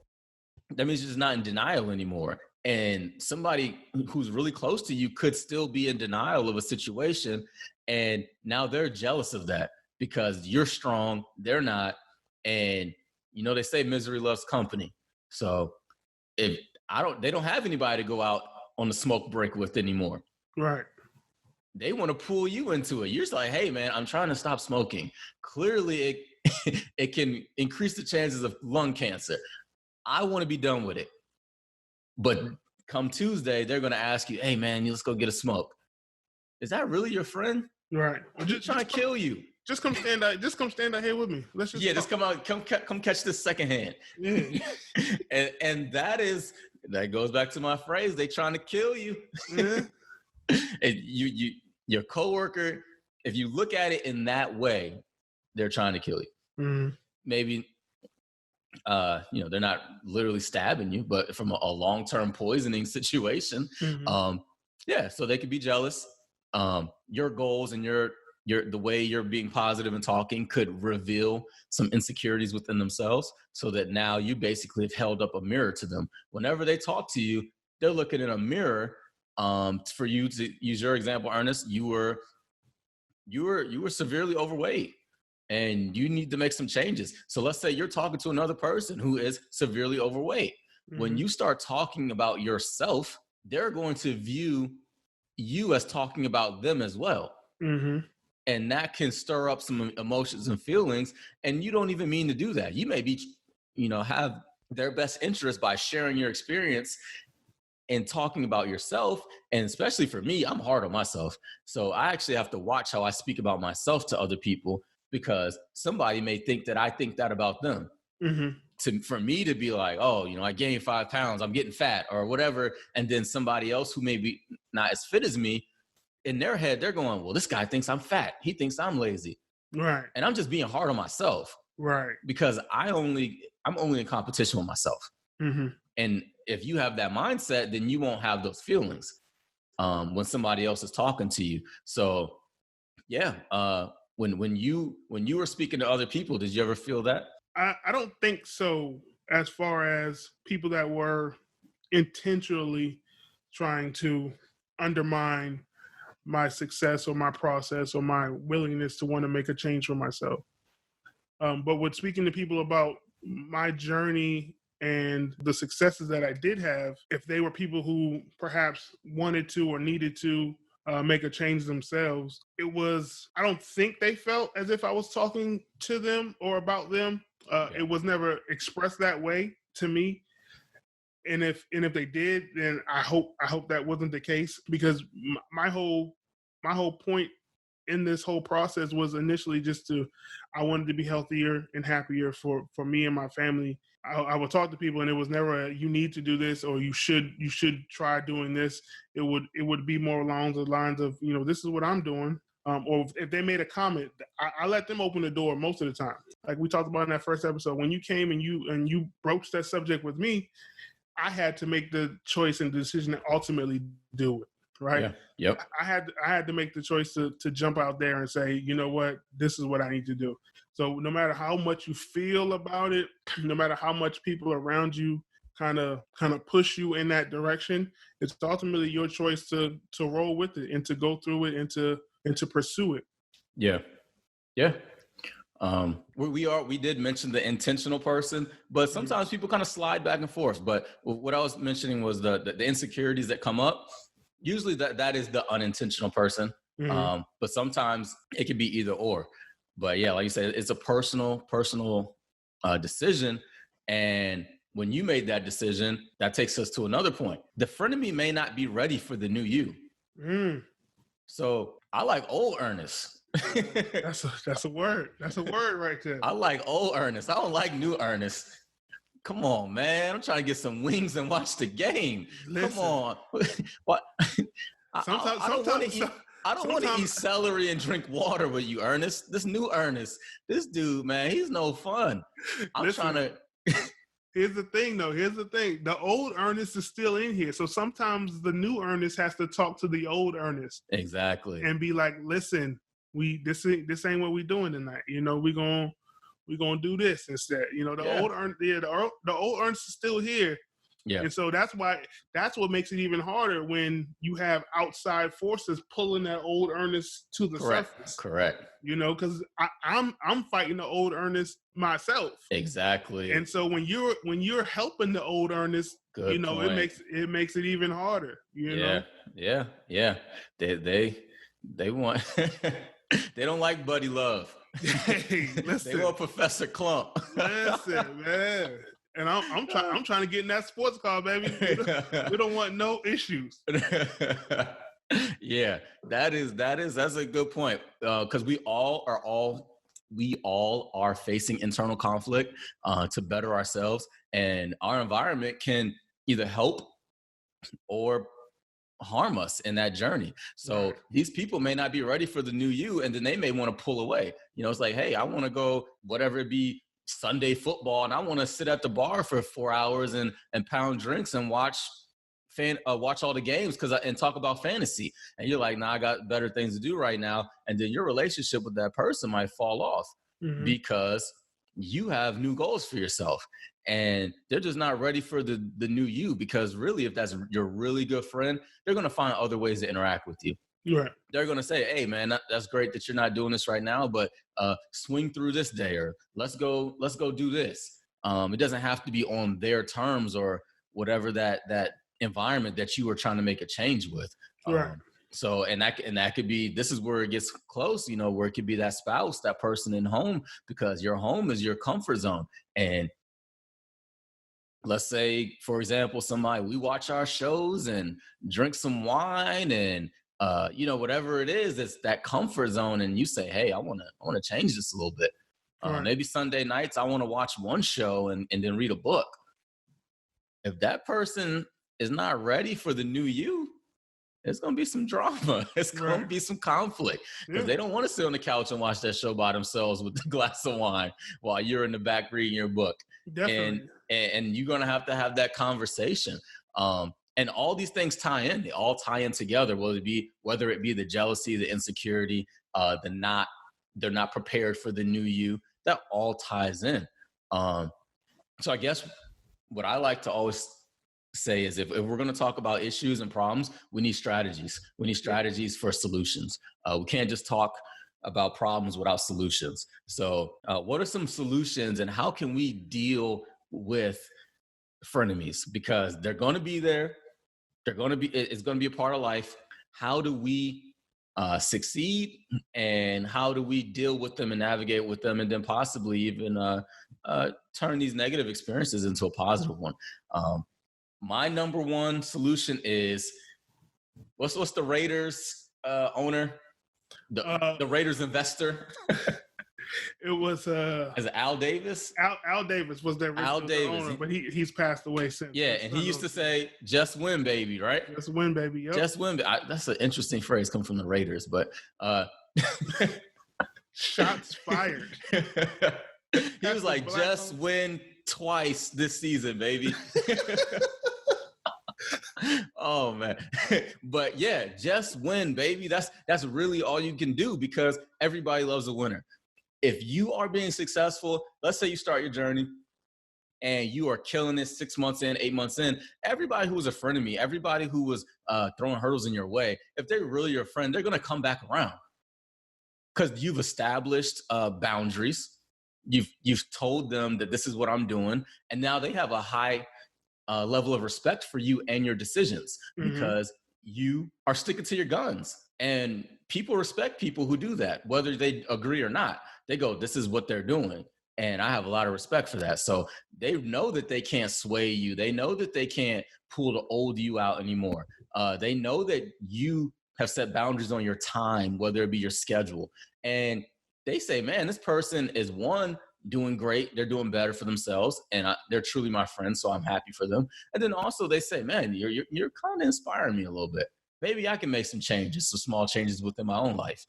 that means you're just not in denial anymore. And somebody who's really close to you could still be in denial of a situation. And now they're jealous of that because you're strong, they're not. And they say misery loves company. So if they don't have anybody to go out on the smoke break with anymore. Right. They want to pull you into it. You're just like, hey man, I'm trying to stop smoking. Clearly it can increase the chances of lung cancer. I want to be done with it. But come Tuesday, they're going to ask you, hey man, let's go get a smoke. Is that really your friend? Right. Just trying to kill you. Just come stand out. Just come stand out here with me. Let's just just come out. Come catch this secondhand. Yeah. and that goes back to my phrase. They trying to kill you. Yeah. And your coworker, if you look at it in that way, they're trying to kill you. Maybe they're not literally stabbing you, but from a long-term poisoning situation. So they could be jealous. Your goals and the way you're being positive and talking could reveal some insecurities within themselves, so that now you basically have held up a mirror to them. Whenever they talk to you, they're looking in a mirror. For you to use your example, Ernest, you were severely overweight and you need to make some changes. So let's say you're talking to another person who is severely overweight. When you start talking about yourself, they're going to view you as talking about them as well. And that can stir up some emotions and feelings. And you don't even mean to do that. You may be, have their best interest by sharing your experience and talking about yourself. And especially for me, I'm hard on myself. So I actually have to watch how I speak about myself to other people, because somebody may think that I think that about them. For me to be like, oh, I gained 5 pounds, I'm getting fat or whatever. And then somebody else who may be not as fit as me, in their head, they're going, well, this guy thinks I'm fat. He thinks I'm lazy. Right. And I'm just being hard on myself. Right. Because I'm only in competition with myself. And if you have that mindset, then you won't have those feelings when somebody else is talking to you. So yeah, when you were speaking to other people, did you ever feel that? I don't think so, as far as people that were intentionally trying to undermine my success or my process or my willingness to want to make a change for myself. But with speaking to people about my journey and the successes that I did have, if they were people who perhaps wanted to or needed to make a change themselves, I don't think they felt as if I was talking to them or about them. It was never expressed that way to me. And if they did, then I hope that wasn't the case, because my whole point in this whole process was initially I wanted to be healthier and happier for me and my family. I would talk to people, and it was never you need to do this or you should try doing this. It would be more along the lines of, this is what I'm doing. Or if they made a comment, I let them open the door most of the time. Like we talked about in that first episode, when you came and you broached that subject with me, I had to make the choice and the decision to ultimately do it. Right. Yeah. Yep. I had to make the choice to jump out there and say, you know what, this is what I need to do. So no matter how much you feel about it, no matter how much people around you kind of push you in that direction, it's ultimately your choice to roll with it and to go through it and to pursue it. Yeah. Yeah. We did mention the intentional person, but sometimes people kind of slide back and forth. But what I was mentioning was the insecurities that come up. Usually that is the unintentional person. But sometimes it can be either or. But yeah, like you said, it's a personal decision. And when you made that decision, that takes us to another point. The frenemy may not be ready for the new you. So I like old Ernest. That's a word. That's a word right there. I like old Ernest. I don't like new Ernest. Come on, man. I'm trying to get some wings and watch the game. Listen, come on. What? Sometimes, I don't want to eat. I don't want to sometimes- eat celery and drink water with you, Ernest. This new Ernest, this dude, man, he's no fun. I'm Listen, trying to. Here's the thing, though. Here's the thing. The old Ernest is still in here. So sometimes the new Ernest has to talk to the old Ernest. Exactly. And be like, listen, this ain't what we doing tonight. You know, we're gonna do this instead. You know, the old Ernest is still here. Yeah. And so that's what makes it even harder when you have outside forces pulling that old Ernest to the surface. Correct. You know, because I'm fighting the old Ernest myself. Exactly. And so when you're helping the old Ernest, Good you know, point. it makes it even harder. You know? Yeah. They want they don't like Buddy Love. Hey, listen. They want Professor Clump. Listen, man. And I'm trying to get in that sports car, baby. We don't want no issues. Yeah, that's a good point. Because we all are facing internal conflict to better ourselves, and our environment can either help or harm us in that journey. So these people may not be ready for the new you, and then they may want to pull away. You know, it's like, hey, I want to go, whatever it be, Sunday football, and I want to sit at the bar for 4 hours and pound drinks and watch all the games and talk about fantasy. And you're like, nah, I got better things to do right now. And then your relationship with that person might fall off because you have new goals for yourself. And they're just not ready for the new you, because really, if that's your really good friend, they're going to find other ways to interact with you. Right. They're going to say, hey, man, that's great that you're not doing this right now, but swing through this day, or let's go do this. It doesn't have to be on their terms or whatever that environment that you were trying to make a change with. Right. So, and that could be, this is where it gets close, you know, where it could be that spouse, that person in home, because your home is your comfort zone. And let's say, for example, we watch our shows and drink some wine and, you know, whatever it is, it's that comfort zone. And you say, hey, I want to change this a little bit. Right. Maybe Sunday nights, I want to watch one show and then read a book. If that person is not ready for the new you, it's going to be some drama. It's going to be some conflict, because they don't want to sit on the couch and watch that show by themselves with a glass of wine while you're in the back reading your book. Definitely. And you're going to have that conversation. And all these things tie in. They all tie in together, whether it be the jealousy, the insecurity, they're not prepared for the new you. That all ties in. So I guess what I like to always say is if we're going to talk about issues and problems, we need strategies. We need strategies for solutions. We can't just talk about problems without solutions. So what are some solutions, and how can we deal with frenemies? Because they're going to be there. It's going to be a part of life. How do we succeed, and how do we deal with them and navigate with them, and then possibly even turn these negative experiences into a positive one? My number one solution is what's the Raiders owner, the Raiders investor? It was Is it Al Davis? Al Davis was their Al Davis, owner, but he's passed away since. Yeah, and he used to say, "Just win, baby," right? Just win, baby. Yep. Just win. That's an interesting phrase, come from the Raiders, but shots fired. He was like, "Just win twice this season, baby." Oh man. But yeah, just win, baby. That's really all you can do, because everybody loves a winner. If you are being successful, let's say you start your journey and you are killing it 6 months in, 8 months in, everybody who was a friend of me, everybody who was throwing hurdles in your way, if they're really your friend, they're going to come back around, because you've established boundaries. You've told them that this is what I'm doing, and now they have a high level of respect for you and your decisions, because you are sticking to your guns. And people respect people who do that, whether they agree or not. They go, this is what they're doing, and I have a lot of respect for that. So they know that they can't sway you. They know that they can't pull the old you out anymore. They know that you have set boundaries on your time, whether it be your schedule. And they say, man, this person is doing great. They're doing better for themselves. And they're truly my friends. So I'm happy for them. And then also they say, man, you're kind of inspiring me a little bit. Maybe I can make some changes, some small changes within my own life.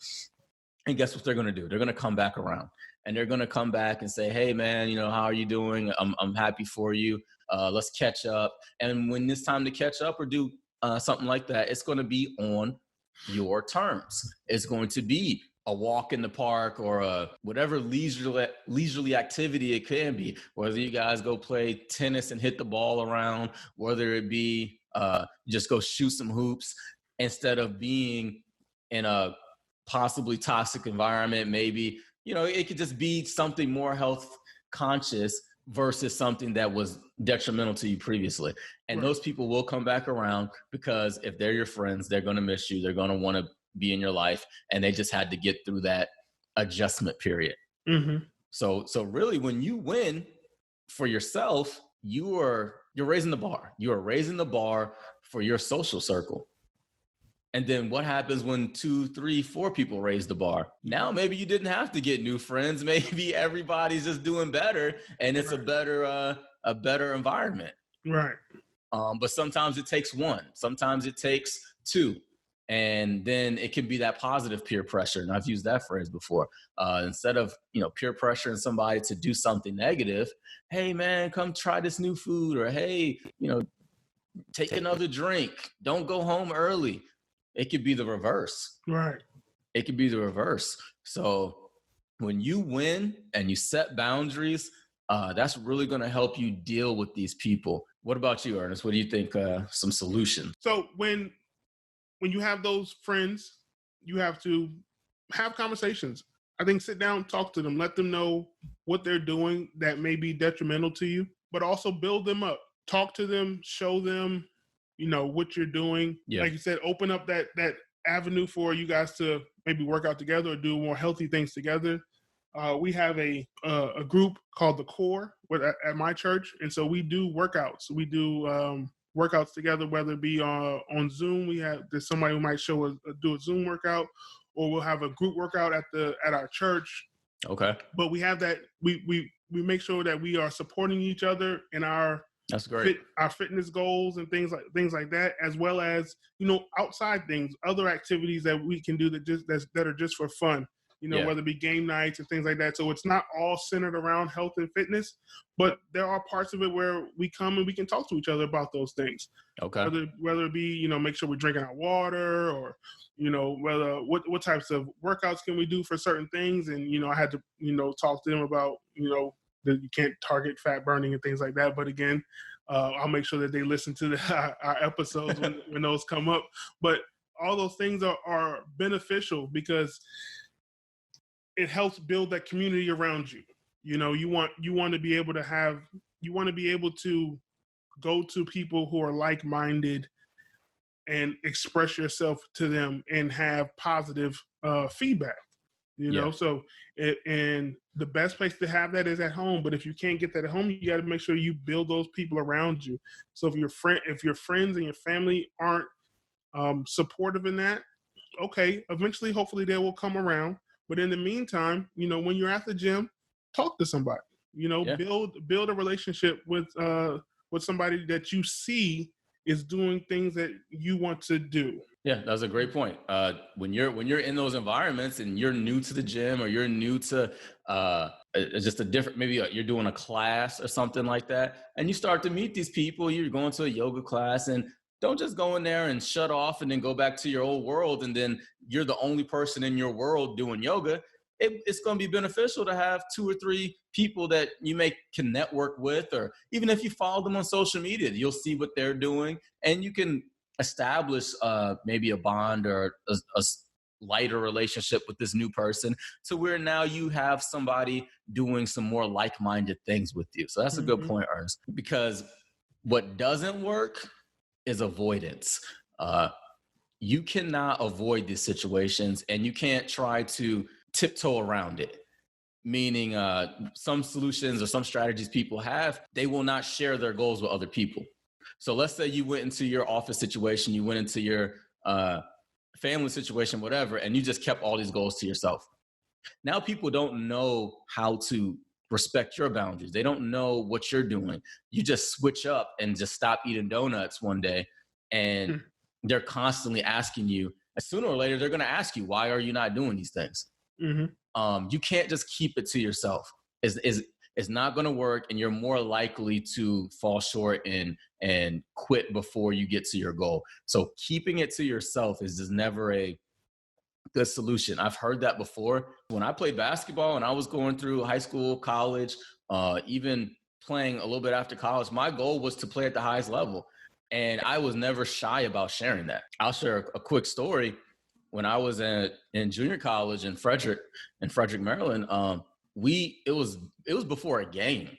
And guess what they're going to do? They're going to come back around, and they're going to come back and say, hey man, how are you doing? I'm happy for you. Let's catch up. And when it's time to catch up or do something like that, it's going to be on your terms. It's going to be a walk in the park or whatever leisurely activity it can be, whether you guys go play tennis and hit the ball around, whether it be just go shoot some hoops instead of being in a possibly toxic environment. Maybe, it could just be something more health conscious versus something that was detrimental to you previously. And those people will come back around, because if they're your friends, they're going to miss you. They're going to want to be in your life, and they just had to get through that adjustment period. Mm-hmm. So really, when you win for yourself, you're raising the bar. You are raising the bar for your social circle. And then what happens when 2, 3, 4 people raise the bar? Now, maybe you didn't have to get new friends. Maybe everybody's just doing better, and it's a better environment. Right. But sometimes it takes one, sometimes it takes two. And then it can be that positive peer pressure. And I've used that phrase before. Instead of, peer pressuring somebody to do something negative, hey man, come try this new food, or hey, take another drink. Don't go home early. It could be the reverse. Right. It could be the reverse. So when you win and you set boundaries, that's really going to help you deal with these people. What about you, Ernest? What do you think? Some solutions? So when you have those friends, you have to have conversations. I think sit down, talk to them, let them know what they're doing that may be detrimental to you, but also build them up. Talk to them, show them, what you're doing. Yeah. Like you said, open up that avenue for you guys to maybe work out together or do more healthy things together. We have a group called The Core at my church. And so we do workouts. We do workouts together, whether it be on Zoom. There's somebody who might do a Zoom workout, or we'll have a group workout at our church. Okay. But we have that, we make sure that we are supporting each other in our That's great. Our fitness goals and things like that, as well as, outside things, other activities that we can do that are just for fun. Whether it be game nights and things like that. So it's not all centered around health and fitness, but there are parts of it where we come and we can talk to each other about those things. Okay. Whether it be, make sure we're drinking our water, or, whether what types of workouts can we do for certain things. And, I had to, talk to them about, that you can't target fat burning and things like that. But again, I'll make sure that they listen to our episodes when those come up. But all those things are beneficial, because it helps build that community around you. You want to be able to go to people who are like-minded and express yourself to them and have positive feedback. So and the best place to have that is at home. But if you can't get that at home, you got to make sure you build those people around you. So if your friends and your family aren't supportive in that, okay, eventually, hopefully they will come around. But in the meantime, when you're at the gym, talk to somebody. Build a relationship with somebody that you see is doing things that you want to do. Yeah, that's a great point. When you're in those environments and you're new to the gym, or you're new to just a different, maybe you're doing a class or something like that, and you start to meet these people, you're going to a yoga class, and don't just go in there and shut off and then go back to your old world, and then you're the only person in your world doing yoga. It's going to be beneficial to have 2 or 3 people that you can network with, or even if you follow them on social media, you'll see what they're doing, and you can establish maybe a bond or a lighter relationship with this new person, to where now you have somebody doing some more like-minded things with you. So that's a good point, Ernest, because what doesn't work is avoidance. You cannot avoid these situations, and you can't try to tiptoe around it. Meaning some solutions or some strategies people have, they will not share their goals with other people. So let's say you went into your office situation, you went into your family situation, whatever, and you just kept all these goals to yourself. Now people don't know how to respect your boundaries. They don't know what you're doing. You just switch up and just stop eating donuts one day, and they're constantly asking you. Sooner or later, they're going to ask you, why are you not doing these things? You can't just keep it to yourself. It's not going to work, and you're more likely to fall short and quit before you get to your goal. So keeping it to yourself is just never a good solution. I've heard that before. When I played basketball and I was going through high school, college, even playing a little bit after college, my goal was to play at the highest level. And I was never shy about sharing that. I'll share a quick story. When I was in junior college in Frederick, Maryland, it was before a game.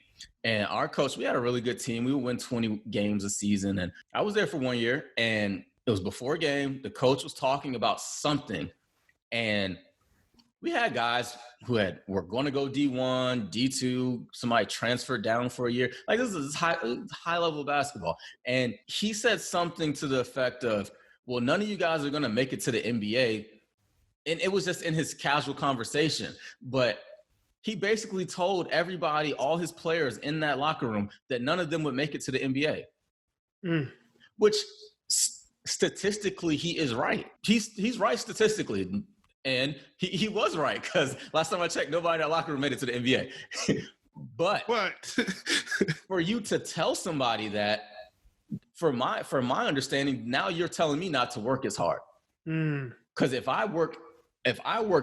And our coach, we had a really good team. We would win 20 games a season. And I was there for 1 year, and it was before a game. The coach was talking about something. And we had guys who were going to go D1, D2, somebody transferred down for a year. Like, this is high level basketball. And he said something to the effect of, well, none of you guys are going to make it to the NBA. And it was just in his casual conversation. But he basically told everybody, all his players in that locker room, that none of them would make it to the NBA. Which statistically, he is right. He's right statistically. And he was right, because last time I checked, nobody in that locker room made it to the NBA. But for you to tell somebody that, for my understanding, now you're telling me not to work as hard. Because if I work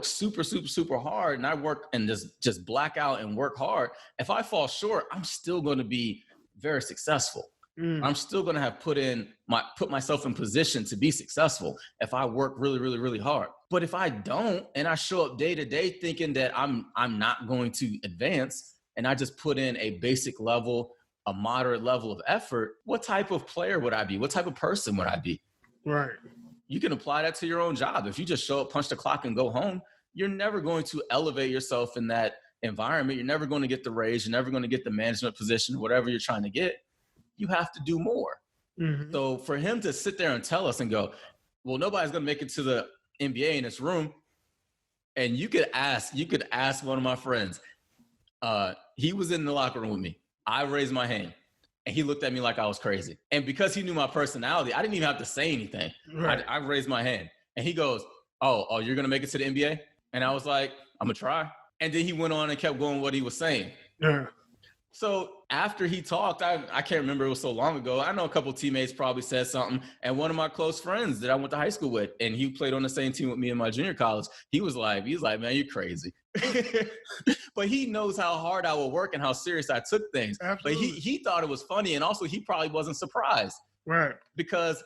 super, super, super hard, and I work and just black out and work hard, if I fall short, I'm still going to be very successful. I'm still going to have put myself in position to be successful if I work really, really, really hard. But if I don't, and I show up day to day thinking that I'm not going to advance, and I just put in a basic level, a moderate level of effort, what type of player would I be? What type of person would I be? Right. You can apply that to your own job. If you just show up, punch the clock, and go home, you're never going to elevate yourself in that environment. You're never going to get the raise. You're never going to get the management position, whatever you're trying to get. You have to do more. So for him to sit there and tell us and go, well, nobody's going to make it to the NBA in this room. And you could ask one of my friends. He was in the locker room with me. I raised my hand, and he looked at me like I was crazy. And because he knew my personality, I didn't even have to say anything. Right. I raised my hand, and he goes, oh, you're going to make it to the NBA? And I was like, I'm going to try. And then he went on and kept going what he was saying. Yeah. So after he talked, I can't remember, it was so long ago. I know a couple of teammates probably said something. And one of my close friends that I went to high school with, and he played on the same team with me in my junior college, he was like, man, you're crazy. But he knows how hard I would work and how serious I took things. Absolutely. But he thought it was funny. And also he probably wasn't surprised. Right. Because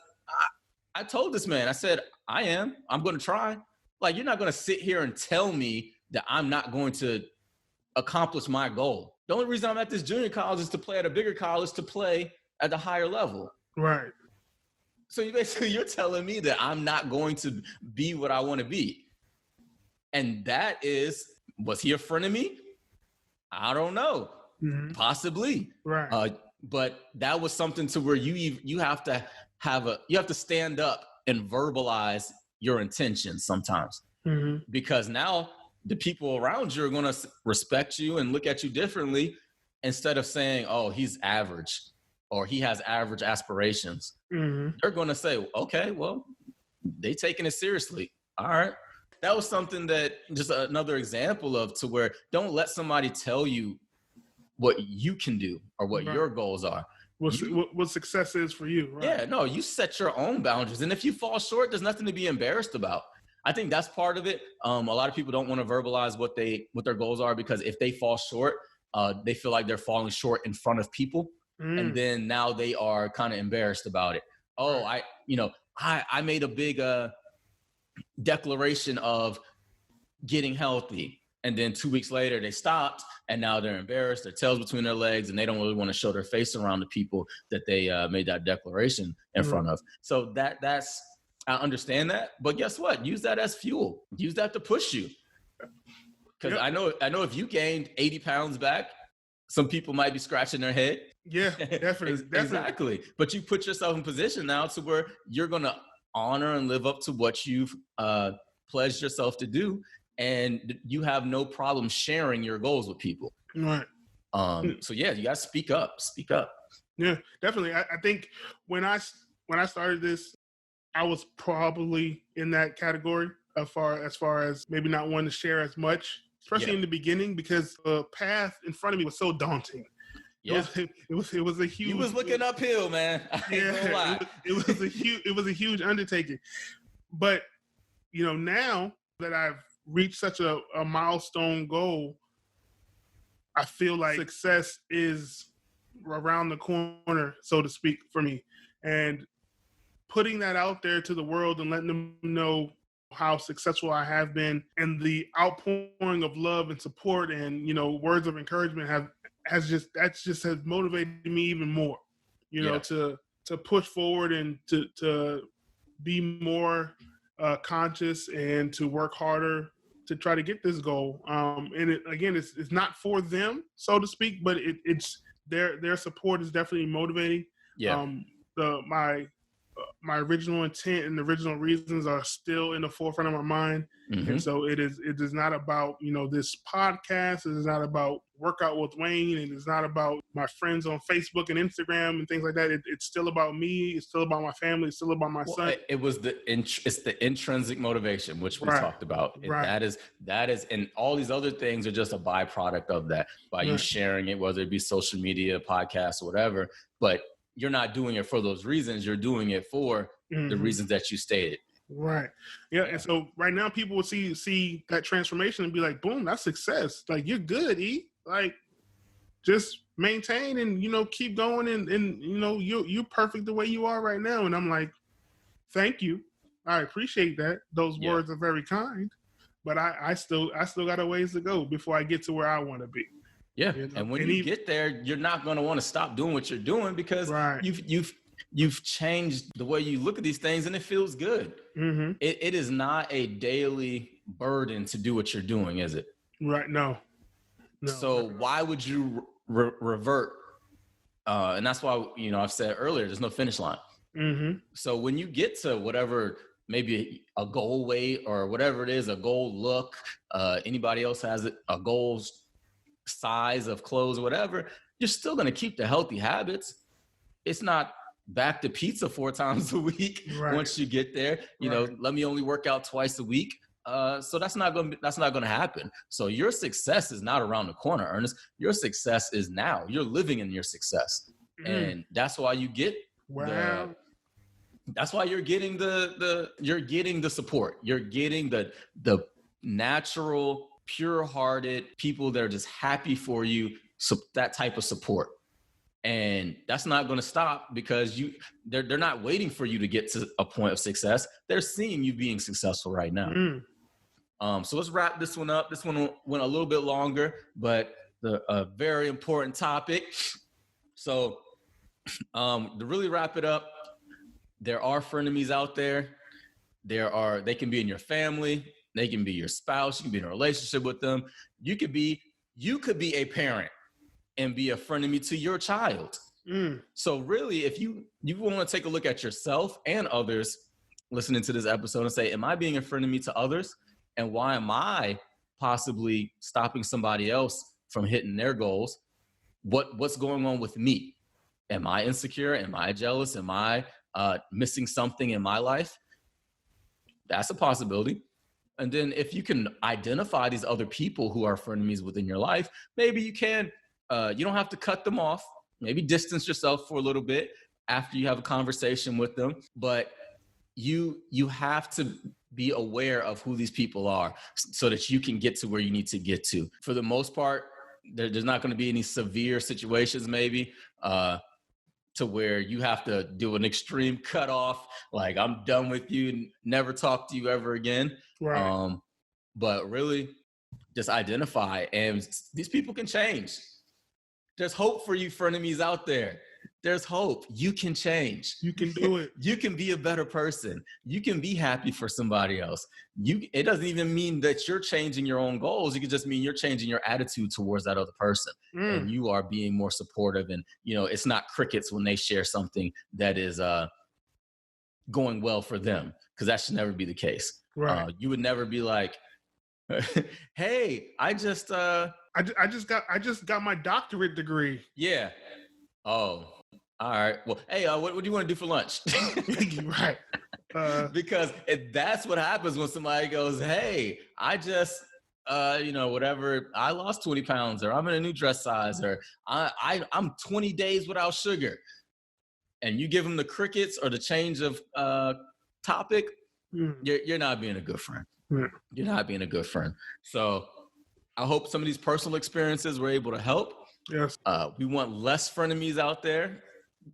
I told this man, I said, I'm going to try. Like, you're not going to sit here and tell me that I'm not going to accomplish my goal. The only reason I'm at this junior college is to play at a bigger college, to play at the higher level. Right. So you're telling me that I'm not going to be what I want to be. And was he a frenemy? I don't know. Possibly. Right. But that was something to where you have to stand up and verbalize your intentions sometimes. Because now the people around you are going to respect you and look at you differently, instead of saying, oh, he's average or he has average aspirations. They're going to say, okay, well, they taking it seriously. All right. That was something that, just another example of, to where don't let somebody tell you what you can do or what your goals are. What success is for you. Right? Yeah, no, you set your own boundaries. And if you fall short, there's nothing to be embarrassed about. I think that's part of it. A lot of people don't want to verbalize what their goals are, because if they fall short, they feel like they're falling short in front of people. And then now they are kind of embarrassed about it. Oh, I made a big declaration of getting healthy. And then 2 weeks later they stopped, and now they're embarrassed, their tails between their legs, and they don't really want to show their face around the people that they made that declaration in front of. So that's, I understand that, but guess what? Use that as fuel. Use that to push you. Because I know if you gained 80 pounds back, some people might be scratching their head. Yeah, definitely. Exactly. But you put yourself in position now to where you're going to honor and live up to what you've pledged yourself to do. And you have no problem sharing your goals with people. Right. So yeah, you got to speak up. Speak up. Yeah, definitely. I think when I started this, I was probably in that category as far as maybe not wanting to share as much, especially in the beginning, because the path in front of me was so daunting. Yeah, it was a huge. You was looking uphill, man. Yeah, it was a huge undertaking. But now that I've reached such a milestone goal, I feel like success is around the corner, so to speak, for me. And putting that out there to the world and letting them know how successful I have been, and the outpouring of love and support and words of encouragement has motivated me even more, to push forward and to be more conscious and to work harder to try to get this goal. And it's not for them, so to speak, but it's their support is definitely motivating. Yeah. My original intent and the original reasons are still in the forefront of my mind. Mm-hmm. And so it is not about, this podcast. It is not about Workout with Wayne. It is not about my friends on Facebook and Instagram and things like that. It's still about me. It's still about my family. It's still about my son. It's the intrinsic motivation, which we talked about. Right. That is, and all these other things are just a byproduct of that by you sharing it, whether it be social media, podcasts, or whatever. But you're not doing it for those reasons. You're doing it for the reasons that you stated. Right. Yeah. And so right now people will see that transformation and be like, boom, that's success. Like, you're good, E. Like, just maintain and, keep going. And you're perfect the way you are right now. And I'm like, thank you. I appreciate that. Those words are very kind, but I still got a ways to go before I get to where I want to be. Yeah. And when you get there, you're not going to want to stop doing what you're doing because you've changed the way you look at these things and it feels good. Mm-hmm. It is not a daily burden to do what you're doing, is it? Right. No. So why would you revert? And that's why, I've said earlier, there's no finish line. Mm-hmm. So when you get to whatever, maybe a goal weight or whatever it is, a goal look, anybody else has it, a goal size of clothes or whatever, you're still going to keep the healthy habits. It's not back to pizza 4 times a week. Once you get there, let me only work out twice a week. So that's not going to happen. So your success is not around the corner, Ernest. Your success is now. You're living in your success. And that's why you get that's why you're getting you're getting the support. You're getting the natural, pure-hearted people that are just happy for you. So that type of support. And that's not going to stop because they're not waiting for you to get to a point of success. They're seeing you being successful right now. So let's wrap this one up. This one went a little bit longer, but a very important topic. So to really wrap it up, there are frenemies out there. They can be in your family. They can be your spouse. You can be in a relationship with them. You could be a parent and be a frenemy to your child. So really, if you want to take a look at yourself and others listening to this episode and say, am I being a frenemy to others? And why am I possibly stopping somebody else from hitting their goals? What's going on with me? Am I insecure? Am I jealous? Am I missing something in my life? That's a possibility. And then if you can identify these other people who are frenemies within your life, maybe you can, you don't have to cut them off. Maybe distance yourself for a little bit after you have a conversation with them. But you have to be aware of who these people are so that you can get to where you need to get to. For the most part, there's not going to be any severe situations maybe to where you have to do an extreme cutoff, like I'm done with you, never talk to you ever again. Right. But really just identify, and these people can change. There's hope for you frenemies out there. There's hope. You can change. You can do it. You can be a better person. You can be happy for somebody else. It doesn't even mean that you're changing your own goals. It could just mean you're changing your attitude towards that other person. And you are being more supportive. And, it's not crickets when they share something that is going well for them, because that should never be the case. Right. You would never be like, hey, I just got my doctorate degree. Yeah. Oh, all right. Well, hey, what do you want to do for lunch? Right. Because that's what happens when somebody goes, hey, I just, whatever, I lost 20 pounds, or I'm in a new dress size, or I'm 20 days without sugar. And you give them the crickets or the change of topic, you're not being a good friend. You're not being a good friend. So I hope some of these personal experiences were able to help. Yes. We want less frenemies out there.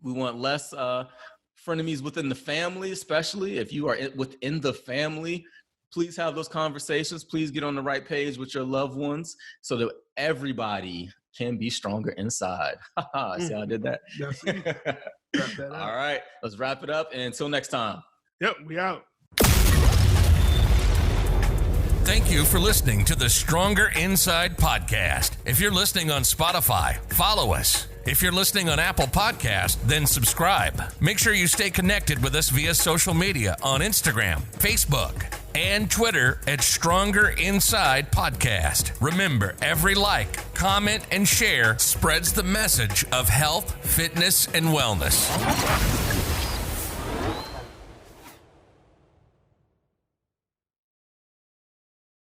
We want less frenemies within the family, especially if you are within the family. Please have those conversations. Please get on the right page with your loved ones so that everybody can be stronger inside. See how I did that? Yes. All right, let's wrap it up. And until next time. Yep, we out. Thank you for listening to the Stronger Inside podcast. If you're listening on Spotify, follow us. If you're listening on Apple Podcast, then subscribe. Make sure you stay connected with us via social media on Instagram, Facebook, and Twitter at Stronger Inside Podcast. Remember, every like, comment, and share spreads the message of health, fitness, and wellness.